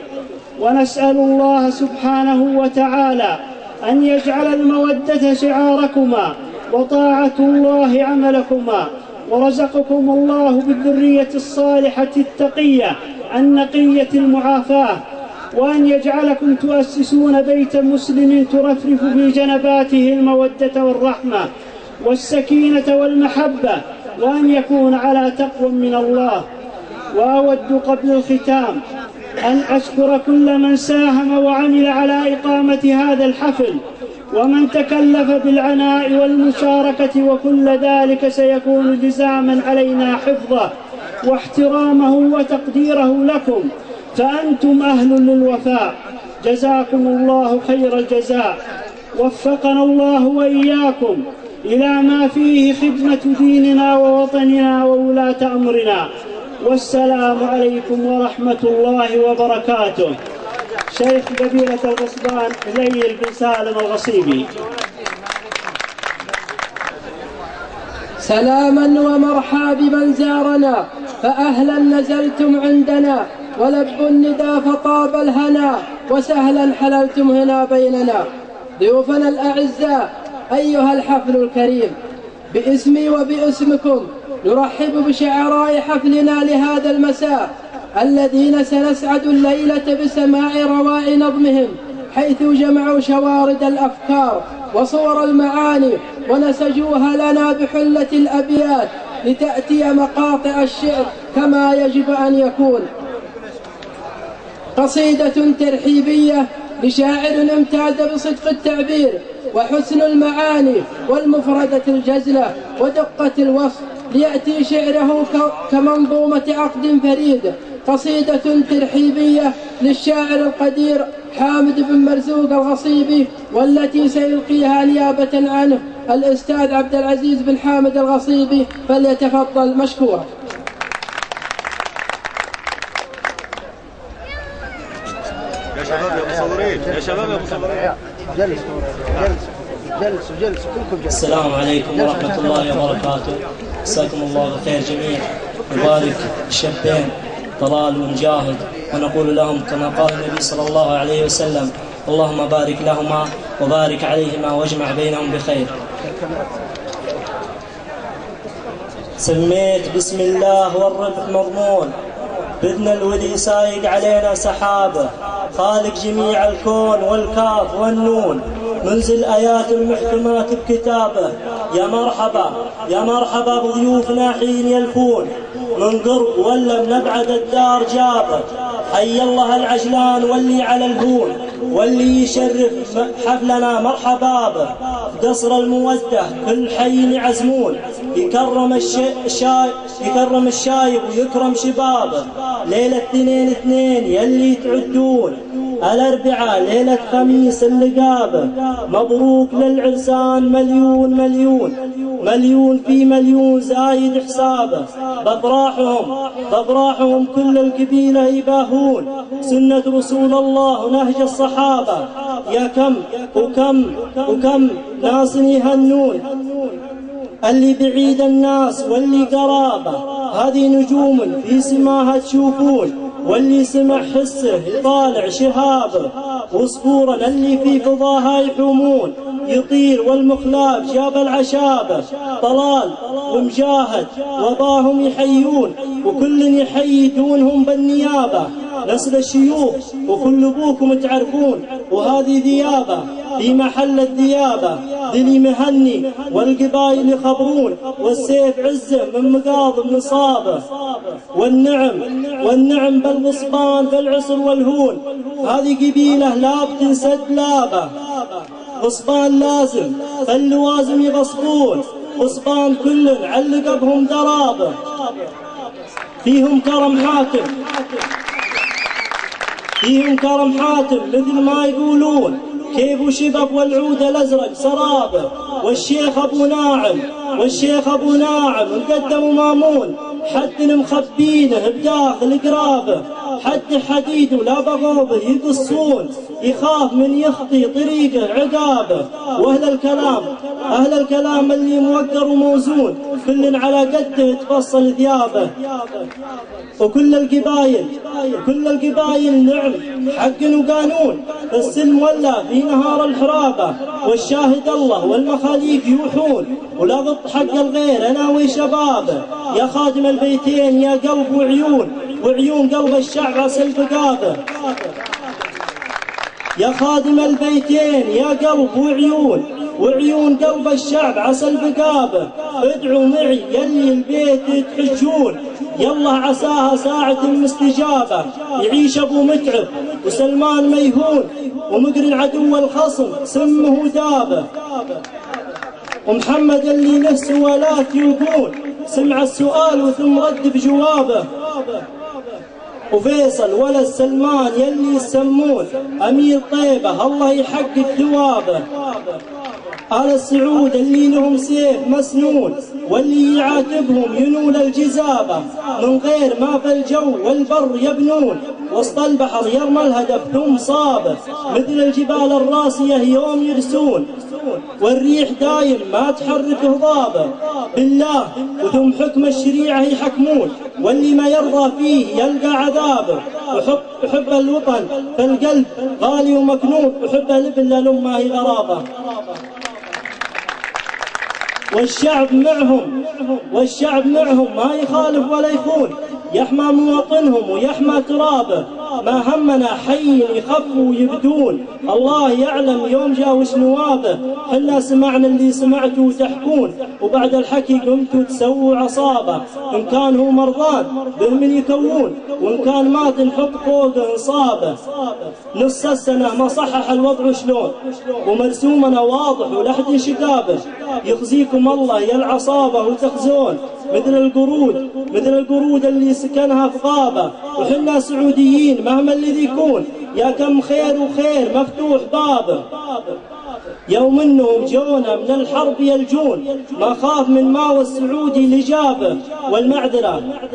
ونسأل الله سبحانه وتعالى أن يجعل المودة شعاركما وطاعة الله عملكما، ورزقكم الله بالذرية الصالحة التقية النقية المعافاة، وأن يجعلكم تؤسسون بيت مسلم ترفرف في جنباته المودة والرحمة والسكينة والمحبة، وأن يكون على تقوى من الله. وأود قبل الختام أن أشكر كل من ساهم وعمل على إقامة هذا الحفل، ومن تكلف بالعناء والمشاركة، وكل ذلك سيكون لزاما علينا حفظه واحترامه وتقديره لكم، فأنتم أهل للوفاء، جزاكم الله خير الجزاء، وفقنا الله وإياكم إلى ما فيه خدمة ديننا ووطننا وولاة أمرنا، والسلام عليكم ورحمة الله وبركاته. شيخ قبيلة الغصبان هليل بن سالم الغصيبي. سلاما ومرحا بمن زارنا، فأهلا نزلتم عندنا، ولب الندى فطاب الهنا، وسهلا حللتم هنا بيننا. ضيوفنا الأعزاء، أيها الحفل الكريم، باسمي وباسمكم نرحب بشعراء حفلنا لهذا المساء، الذين سنسعد الليلة بسماع رواء نظمهم، حيث جمعوا شوارد الأفكار وصور المعاني ونسجوها لنا بحلة الأبيات لتأتي مقاطع الشعر كما يجب أن يكون. قصيدة ترحيبية لشاعر امتاز بصدق التعبير وحسن المعاني والمفردة الجزلة ودقة الوصف، ليأتي شعره كمنظومة عقد فريد. قصيدة ترحيبية للشاعر القدير حامد بن مرزوق الغصيبي، والتي سيلقيها نيابة عنه الأستاذ عبد العزيز بن حامد الغصيبي، فليتفضل مشكورا. يا شباب يا مصورين، يا شباب يا مصورين، جلسوا كلكم جلسوا. السلام عليكم ورحمة الله وبركاته، مساكم الله بخير جميع. نبارك الشابين طلال ومجاهد، ونقول لهم كما قال النبي صلى الله عليه وسلم: اللهم بارك لهما وبارك عليهما واجمع بينهم بخير. سميت بسم الله والربح مضمون، بدنا الولي سايق علينا سحابه، خالق جميع الكون والكاف والنون، منزل آيات المحكمات بكتابه. يا مرحبا يا مرحبا بضيوفنا حين يلفون، من قرب ولا من ابعد الدار جابه. حي الله العجلان واللي على الهون، واللي يشرف حفلنا مرحبا به. قصر المودة كل حي يعزمون، يكرم الشايب ويكرم شبابه. ليلة 2/2 يلي تعدون، الأربعاء ليلة خميس اللقابة. مبروك للعرسان مليون مليون مليون في مليون زايد حسابه. بأفراحهم كل القبيلة يباهون، سنة رسول الله ونهج الصحابة. يا كم وكم وكم ناس يهنون، اللي بعيد الناس واللي قرابة. هذه نجوم في سماها تشوفون، واللي سمع حسه يطالع شهابه. وصفورا اللي في فضاها يحومون، يطير والمخلاف جاب العشابة، طلال ومجاهد وباهم يحيون، وكل يحيي دونهم بالنيابة، نسل الشيوخ وكل ابوكم تعرفون، وهذه ذيابة في محل الذيابة، ذلي مهني والقبايل يخبرون، والسيف عزه من مقاض نصابه، والنعم بالغصبان بالعسر والهون، هذه قبيلة لا بتنسد لابه، غصبان لازم فاللوازم يغصبون، غصبان كل علق بهم درابه، فيهم كرم حاتم مثل ما يقولون، كيف وشبب والعود الازرق سرابه، والشيخ ابو ناعم مقدم مامون، حد مخبينه بداخل قرابه، حد حديد ولا بغوبه يقصون، يخاف من يخطي طريقه عقابه، واهل الكلام اللي موقر وموزون، كل على قده تفصل ثيابه، وكل القبايل نعم حق وقانون، السلم ولا في نهار الحرابه، والشاهد الله والمخاليف يوحون، ولا غط حق الغير انا وشبابه، يا خادم البيتين يا قلب وعيون قلب الشعب عسى البقابه، يا خادم البيتين يا قلب وعيون قلب الشعب عسى البقابه، ادعوا معي يلي البيت تحجون، يلا عساها ساعة مستجابة، يعيش ابو متعب وسلمان ميهون، ومقرن عدو الخصم سمه دابه، ومحمد اللي له سوالات يقول، سمع السؤال وثم رد بجوابه، وفيصل ولا سلمان يلي يسمون امير طيبه الله يحقق ثوابه، آل السعود اللي لهم سيف مسنون، واللي يعاتبهم ينول الجزابة، من غير ما في الجو والبر يبنون، وسط البحر يرمى الهدف ثم صابه، مثل الجبال الراسية يوم يرسون، والريح دايم ما تحرك هضابه، بالله وثم حكم الشريعة يحكمون، واللي ما يرضى فيه يلقى عذابه، وحب الوطن فالقلب غالي ومكنون، وحب الابن للأمة هي غرابه، والشعب معهم ما يخالف ولا يخون، يحمى مواطنهم ويحمى ترابه، ما همنا حي يخفوا ويبدون، الله يعلم يوم جا وش نوابه، حنا سمعنا اللي سمعتوا تحكون، وبعد الحكي قمتوا تسووا عصابه، ان كان هو مرضان به من يكون، وان كان مات نحط فوقه انصابه، نص السنه ما صحح الوضع شلون، ومرسومنا واضح ولحد شقابه، يخزيكم الله يا العصابه وتخزون، مثل القرود اللي سكنها في غابه، وحنا سعوديين مهما اللي يكون، يا كم خير مفتوح بابه، يوم انهم جونا من الحرب يلجون، ما خاف من ماوى السعودي لجابه،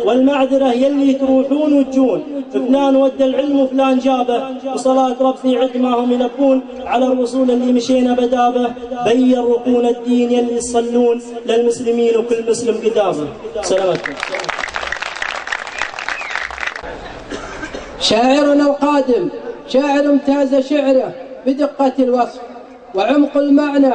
والمعذره يلي تروحون وتجون، فلان ودى العلم وفلان جابه، وصلاة ربي عد ما هم يلبون، على الرسول اللي مشينا بدابه، بين ركون الدين يلي يصلون للمسلمين وكل مسلم قدامه. سلامتكم. شاعرنا القادم شاعر امتاز شعره بدقة الوصف وعمق المعنى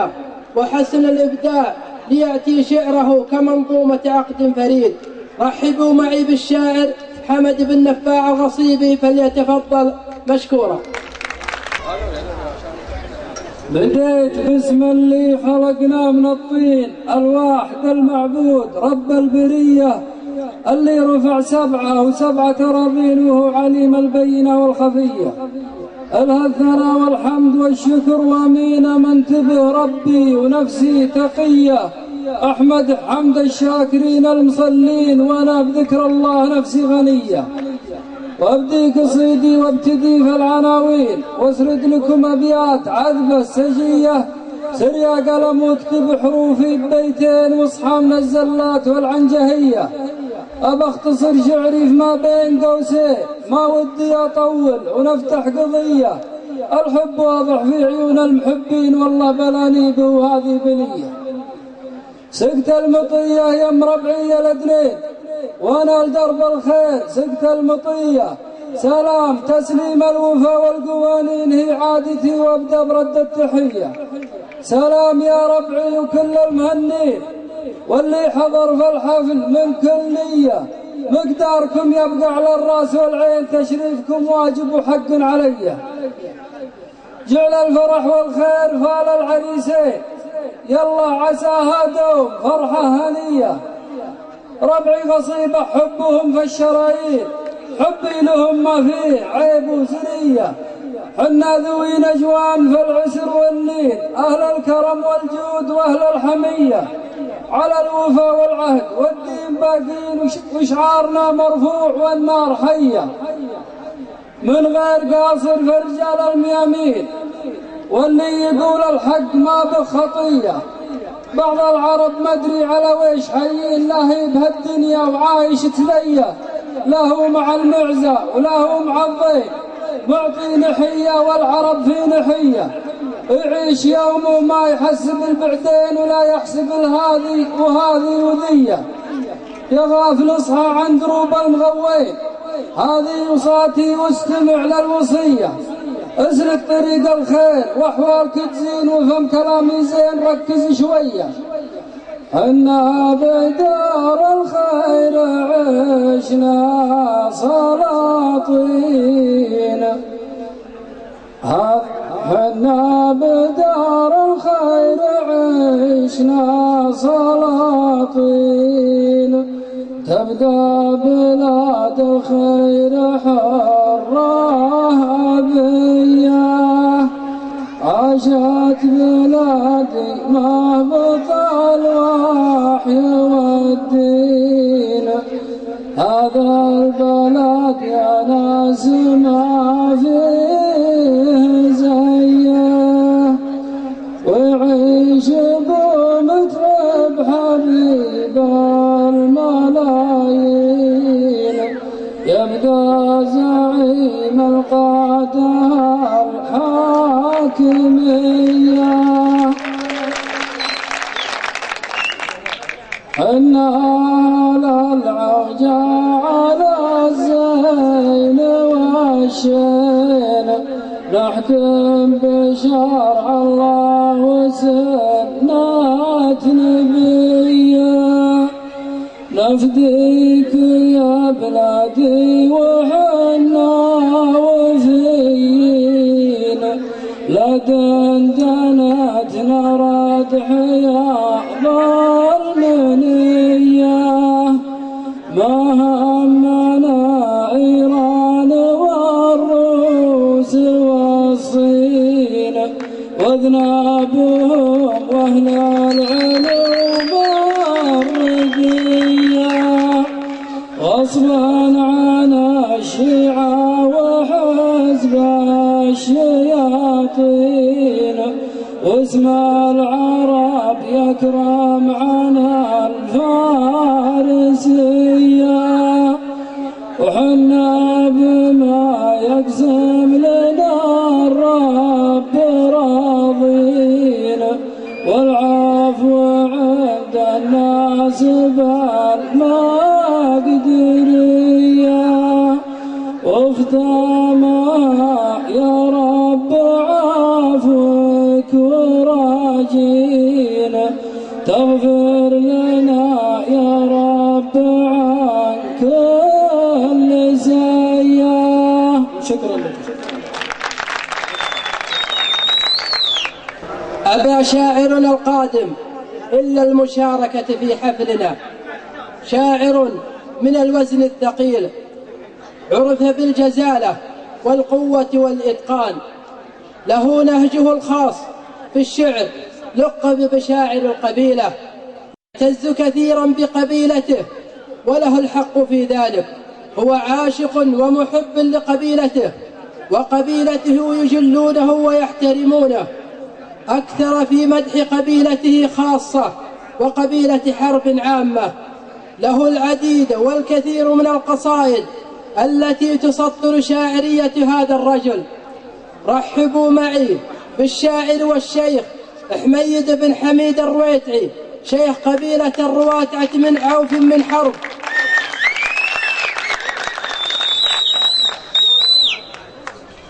وحسن الإبداع، ليأتي شعره كمنظومة عقد فريد. رحبوا معي بالشاعر حمد بن نفاع الغصيبي، فليتفضل مشكورا. بديت باسم اللي خلقنا من الطين، الواحد المعبود رب البرية، اللي رفع 7 أراضين وهو عليم البينة والخفية، الها الثناء والحمد والشكر وامين من تبه ربي ونفسي تقية، أحمد حمد الشاكرين المصلين وأنا بذكر الله نفسي غنية. وابدي قصيدي وابتدي في العناوين واسرد لكم أبيات عذبة سجية، سر يا قلم واكتب حروفي ببيتين واصحى من الزلات والعنجهية. أبى اختصر شعري فيما بين قوسين، ما ودي أطول ونفتح قضية، الحب واضح في عيون المحبين والله بلاني به وهذه بلية. سقت المطية يا مربعي الاثنين وانا لدرب الخير، سقت المطية سلام تسليم الوفا والقوانين هي عادتي وابدا برد التحية. سلام يا ربعي وكل المهنين واللي حضر في الحفل من كل نية، مقداركم يبقى على الراس والعين، تشريفكم واجب وحق علي. جعل الفرح والخير فال العريسين، يلا عساها دوم فرحة هنية. ربعي قصيبة حبهم في الشرايين، حبي لهم ما فيه عيب وسنية. حنا ذوي نجوان في العسر واللين، أهل الكرم والجود وأهل الحمية. على الوفا والعهد والدين باقين، وشعارنا مرفوع والنار حية. من غير قاصر في رجال الميامين، واللي يقول الحق ما بخطية. بعض العرب مدري على ويش حيين، له بهالدنيا وعايش تلية، له مع المعزة وله مع الضيف، معطي نحية والعرب في نحية. يعيش يومه ما يحسب البعدين، ولا يحسب الهذي وهذه وذية. يغافل اصحى عن دروب المغوين، هذه وصاتي واستمع للوصية. اسلك طريق الخير واحوالك تزين، وفهم كلامي زين ركز شوية. حنا بدار الخير عشنا سلاطين، حنا بدار الخير عشنا سلاطين. تبقى بلاد الخير حرة بيا، عاشت بلادي ما بطل الوحي والدين. هذا البلد يا ناس ما فيه زيه، ويعيش بمتعب حبيب الملايين. يبقى زعيم القادة الحاكمية. حنا للعوجة على الزين والشين، نحكم بشرع الله وسنة نبيه. نفديك يا بلادي وحنا وفيين، لا دندنتنا ردح يا ظلمنية. ما همنا إيران والروس والصين، وذنابهم وأهل العلوم الرقية. غصبا عن الشيعة وحزب الشياطين، واسم العرب يكرم عن الفارسية. وحنا بما يقسم لنا الرب راضين، والعفو عند الناس بالمقدرية. وافتما يا رب عفوك وراجينا، تغفر لنا يا رب عن كل سيئة. شكرا لك. أبى شاعرنا القادم إلا المشاركة في حفلنا. شاعر من الوزن الثقيل، عرف بالجزالة والقوة والإتقان، له نهجه الخاص في الشعر، لقب بشاعر القبيلة. يعتز كثيرا بقبيلته وله الحق في ذلك. هو عاشق ومحب لقبيلته، وقبيلته يجلونه ويحترمونه. أكثر في مدح قبيلته خاصة وقبيلة حرب عامة. له العديد والكثير من القصائد التي تسطر شاعرية هذا الرجل. رحبوا معي بالشاعر والشيخ حميد بن حميد الرويتعي، شيخ قبيلة الرواتعة من عوف من حرب.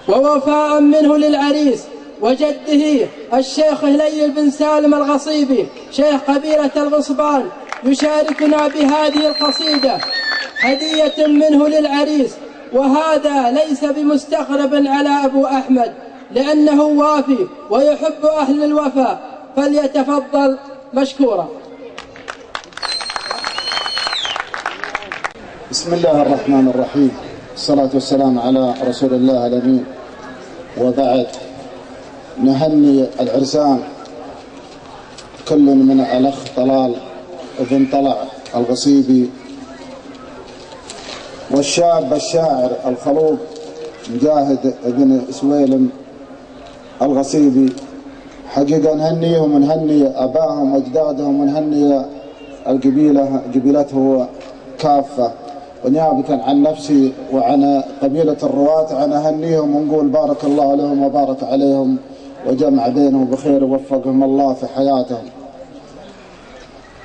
ووفاء منه للعريس وجده الشيخ هليل بن سالم الغصيبي شيخ قبيلة الغصبان يشاركنا بهذه القصيدة هدية منه للعريس، وهذا ليس بمستغرب على أبو أحمد لأنه وافي ويحب أهل الوفاء، فليتفضل مشكورا. بسم الله الرحمن الرحيم، الصلاة والسلام على رسول الله الأمين. وبعد، نهني العرسان كل من الأخ طلال بن طلع الغصيبي والشاب الشاعر الخلوق مجاهد بن سويلم الغصيبي. حقيقة نهنيهم ونهني أباهم وأجدادهم ونهني قبيلته كافة، ونيابة عن نفسي وعن قبيلة الرواة نهنيهم ونقول بارك الله لهم وبارك عليهم وجمع بينهم بخير ووفقهم الله في حياتهم.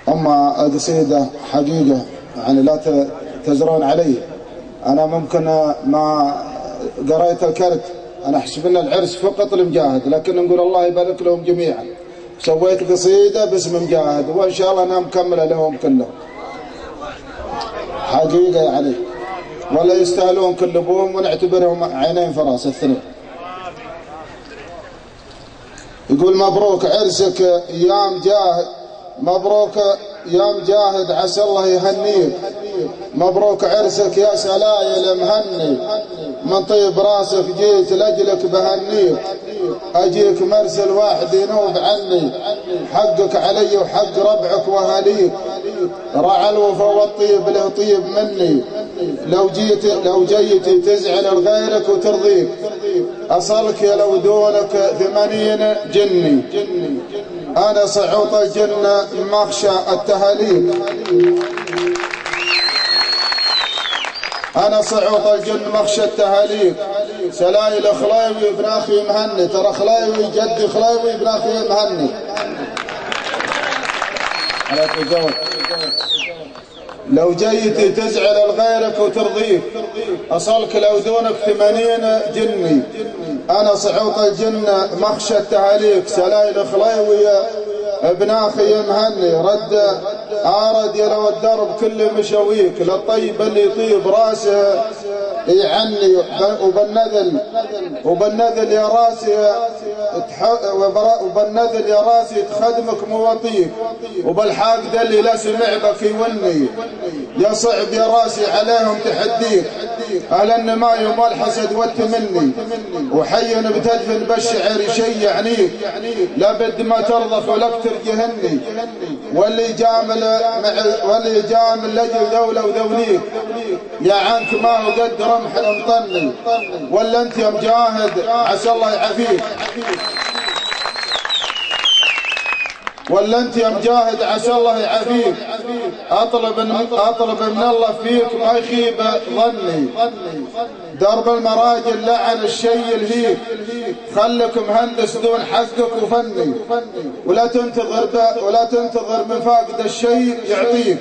أما القصيدة حقيقة يعني لا تزرون علي، أنا ممكن ما قريت الكرت، أنا أحسب لنا العرس فقط المجاهد، لكن نقول الله يبارك لهم جميعا. سويت قصيدة باسم مجاهد وإن شاء الله أنا مكملة لهم كلهم حقيقة يعني، ولا يستاهلون كل ابوهم ونعتبرهم عينين في راس الثنين. يقول مبروك عرسك يا مجاهد، مبروك يا مجاهد عسى الله يهنيك، مبروك عرسك يا سلايل مهني، من طيب راسك جيت لاجلك بهنيك، اجيك مرسل واحد ينوب عني، حقك علي وحق ربعك واهاليك، راعى الوفا والطيب له طيب مني، لو جيتي تزعل لغيرك وترضيك، اصلك لو دونك 80 جني، انا صعوط الجنة مخشى التهاليك، أنا صعوط الجن مخشى التهاليك، سلايل خلايوي ابن أخي مهني، ترى خلايوي جدي خلايوي ابن أخي مهني. على تزوج لو جيتي تزعل لغيرك وترضيك، أصلك لو دونك 80 جني، أنا صعوط الجنة مخشى التهاليك، سلايل خلايوي ابن أخي مهني، رد عارض يا لو الدرب كل مشويك، للطيب اللي يطيب راسه يعني، وبالنذل يا راسي وبالنذل يا راسي تخدمك مواطيك، وبالحاقد اللي لا سمع بك يوني، يا صعب يا راسي عليهم تحديك، اهل النماي وما الحسد والتمني، وحي بتدفن بالشعر يشيعنيك، لابد ما ترضخ ولك ترجهني، واللي جامل لجل دولة وذوليك، يا عنك ما هو قد رمح مطني، ولا انت يا مجاهد عسى الله يعافيك، ولا انت يا مجاهد عسى الله يعافيك، اطلب من الله فيك ما يخيب ظني، درب المراجل لعن الشيء الهيك، خلك مهندس دون حقك وفني، ولا تنتظر من فاقد الشيء يعطيك،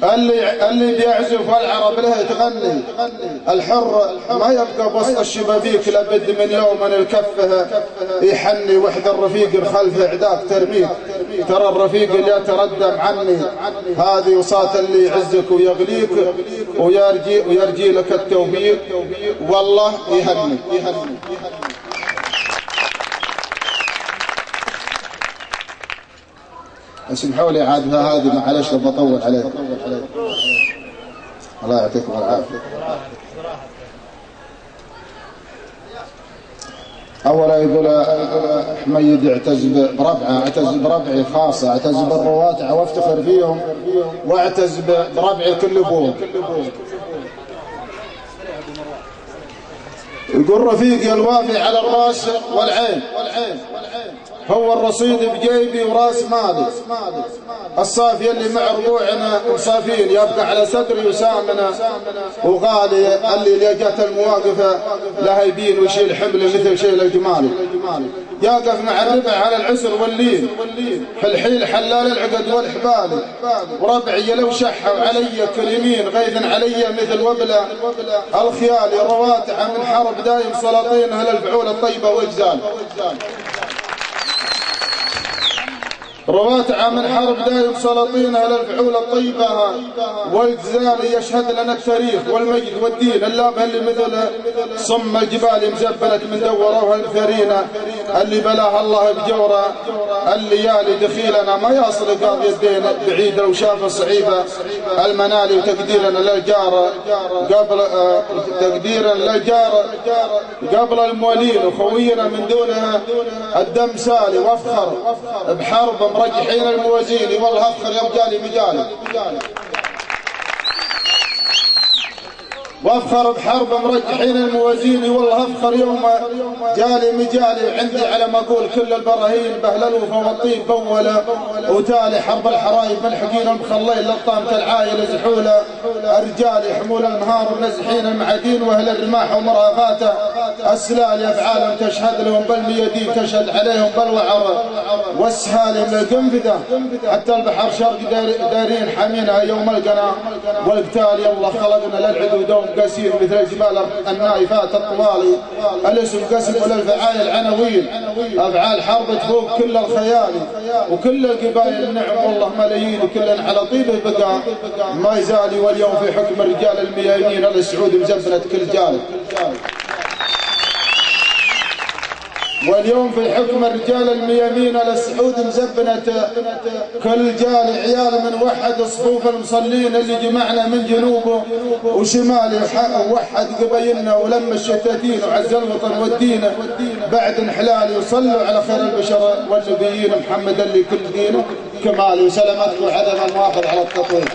اللي بيعزف والعرب له تغني، الحر ما يبقى بوسط الشبابيك، لابد من يوم الكفه يحني، وحده الرفيق الخلف عداك ترميك، ترى الرفيق اللي يتردم عني، هذه وصاة اللي يعزك ويغليك ويرجي لك التوفيق، والله يهني. اسمحوا لي عاد هذه معلش بطول عليكم، الله يعطيكم العافيه. اولا يقول حميد اعتز بربعه، اعتز بربعي خاصه، اعتز بالرواتع وافتخر فيهم، واعتز بربعي كل ابوهم. يقول رفيقي الوافي على الراس والعين، هو الرصيد بجيبي وراس مالي، الصافي اللي مع ربوعنا مصافين يبقى على صدري وسامنا وغالي، اللي جت المواقفة لها يبين ويشيل حمل مثل شيل الجمال، يقف مع الربع على العسر واللين، في الحيل حلال العقد والحبال، وربعي لو شحوا علي كل يمين غيثا علي مثل وبلة الخيال، رواتع من حرب دايم سلاطين اهل الفعول الطيبة والجزال، رواتع من حرب دايم سلاطين اهل الفعول الطيبة والجزال، يشهد لنا التاريخ والمجد والدين اللابه اللي مثل صم الجبال مزبلت من دوروها الفرينة، اللي بلاها الله بجوره الليالي دخيلنا ما يصل قاضي الدين بعيد لو شاف الصعيبة المنالي، وتقديرنا للجار قبل الموالين، وخوينا من دونها الدم سالي، وافخر بحرب مرجحين الموازين والله افخر يا مجالي مجالي، وافخر بحرب مرجحين الموازين والله افخر يوم جالي مجالي، وعندي على ما اقول كل البراهين بهل الوفا والطيب بوله، وتالي حرب الحرايب ملحقين المخلين لطامة العايله زحوله، رجالي حمول المهار ونزحين المعادين واهل الرماح ومرافاته، السلال افعالهم تشهد لهم بالميادين تشهد عليهم بالوعر، والسهالم للقنفذه حتى البحر شرق دارين حامينها يوم القنا والقتال، يلا خلقنا للعدو دوم قاسين مثل الجبال النايفات الطوالي، الاسم قسم وللفعايل عناوين، افعال حرب تفوق كل الخيالي، وكل القبائل النعم والله ملايين، وكلنا على طيبه بقى ما يزالي، واليوم في حكم الرجال الميامين السعود مزبنه كل جال، واليوم في حكم الرجال الميامين السعود مزبنة كل جال، عيال من وحد صفوف المصلين اللي جمعنا من جنوبه وشماله، ووحد قبيلنا ولم الشتاتين وعز الوطن والدين بعد انحلالي، وصلوا على خير البشر والنبيين محمد اللي كل دينه كمالي، وسلامتكم عدم المواخذ على التطوير.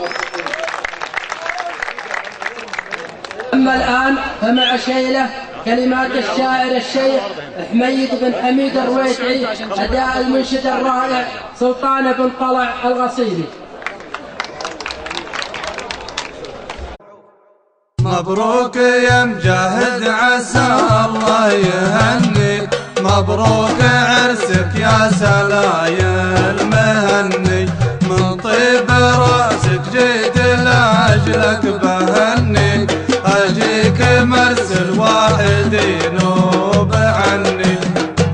أما الآن فمع شيلة كلمات الشاعر الشيخ حميد بن حميد الرويتعي، أداء المنشد الرائع سلطان بن طلع الغصيري. مبروك يا مجاهد عسى الله يهنيك، مبروك عرسك يا سلايا المهني، من طيب راسك جيت لاجلك بهنيك، اجيك مرسل واحد ينوب عني،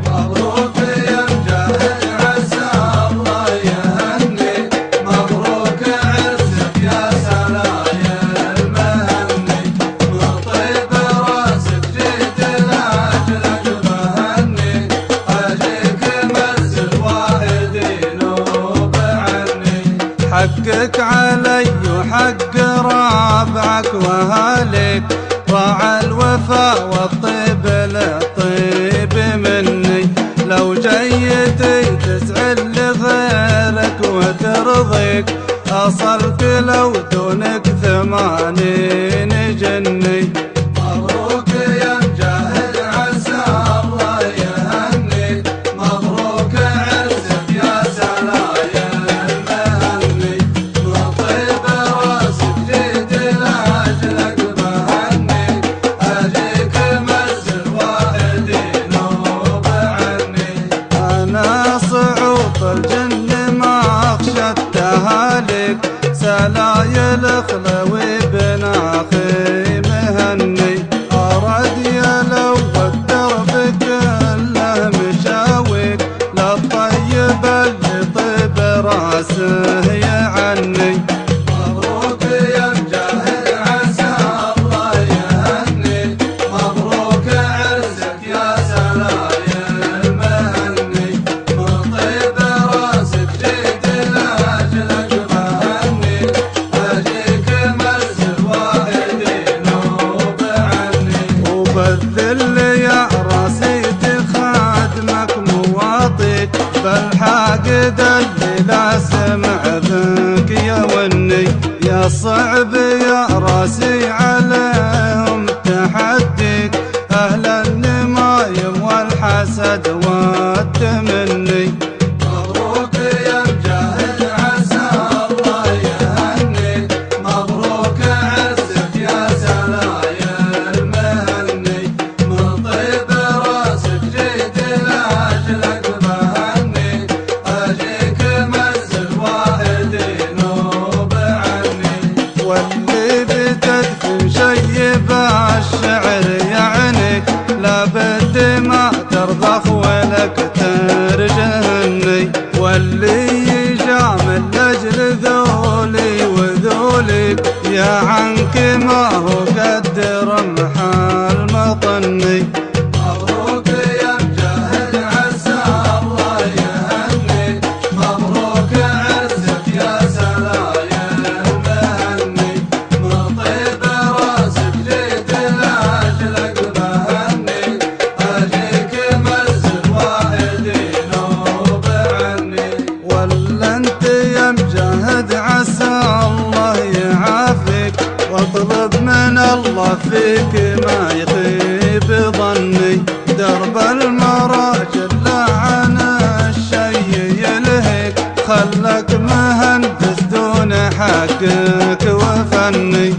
مبروك يا مجاهد عسى الله يهنيك، مبروك عرسك يا سلايا المهني، من طيب راسك جيت لاجلك بهنيك، اجيك مرسل واحد ينوب عني، حقك علي وحق رابعك وهالك، راعى الوفا والطيب للطيب مني، لو جيتي تسعد لغيرك وترضيك، أصلك لو دونك 80 جني، مبروك يا مجاهد عسى الله يهنيك، مبروك عرسك يا سلايا المهني، من طيب راسك جيت لاجلك بهنيك، اجيك مرسل واحد ينوب عني، انا صعوط الجن ما اخشى التهالك، سلايل خلوي بن اخي مهني، اراد يا لو الدرب كله مشاويك، للطيب اللي طيب راسه يعني، مبروك يا مجاهد عسى الله يهنيك، مبروك عرسك يا سلايا المهني، من طيب راسك جيت لاجلك بهنيك، اجيك مرسل واحد ينوب عني، وبالذل يا راسي تخادمك مواطيك، بالحاقد اللي لا سمع ذنك يا وني، يا صعب يا راسي عليهم تحديك، أهل النمايم والحسد والتمني، فيك ما يخيب ظني، درب المراجل لعن الشي يلهيك، خلك مهندس دون حقك وفني.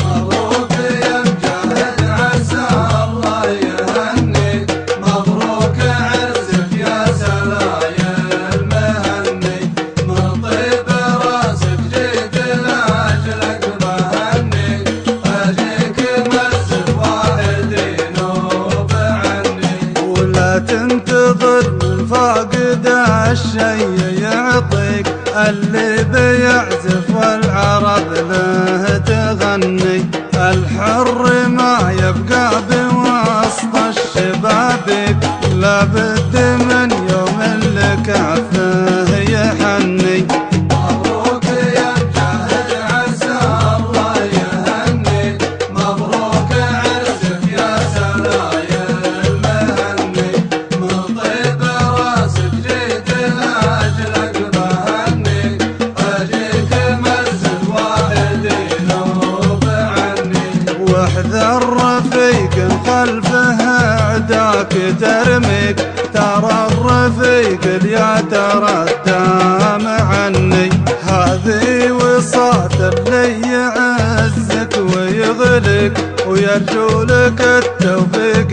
مبروك يا مجاهد عسى الله يهنيك، مبروك عرسك يا سلايا المهني، من طيب راسك جيت لاجلك بهني، اجيك مسك واحد ينوب عني. ولا تنتظر من فاقد الشي يعطيك، اللي بيعزف والعرب له تغني، الحر ما يبقى بوسط الشبابيك، لابد من يوم لكعفه يحني. مبروك يا مجاهد عسى الله يهنيك، مبروك عرسك يا سلايا المهني، من طيب راسك جيت لاجلك بهني، اجيك مسك واحد ينوب عني. واحذر رفيق خلفه عداك ترميك، ترى الرفيق اللي يتردم عني، هذه وصاة اللي يعزك ويغلك، ويرجو لك التوفيق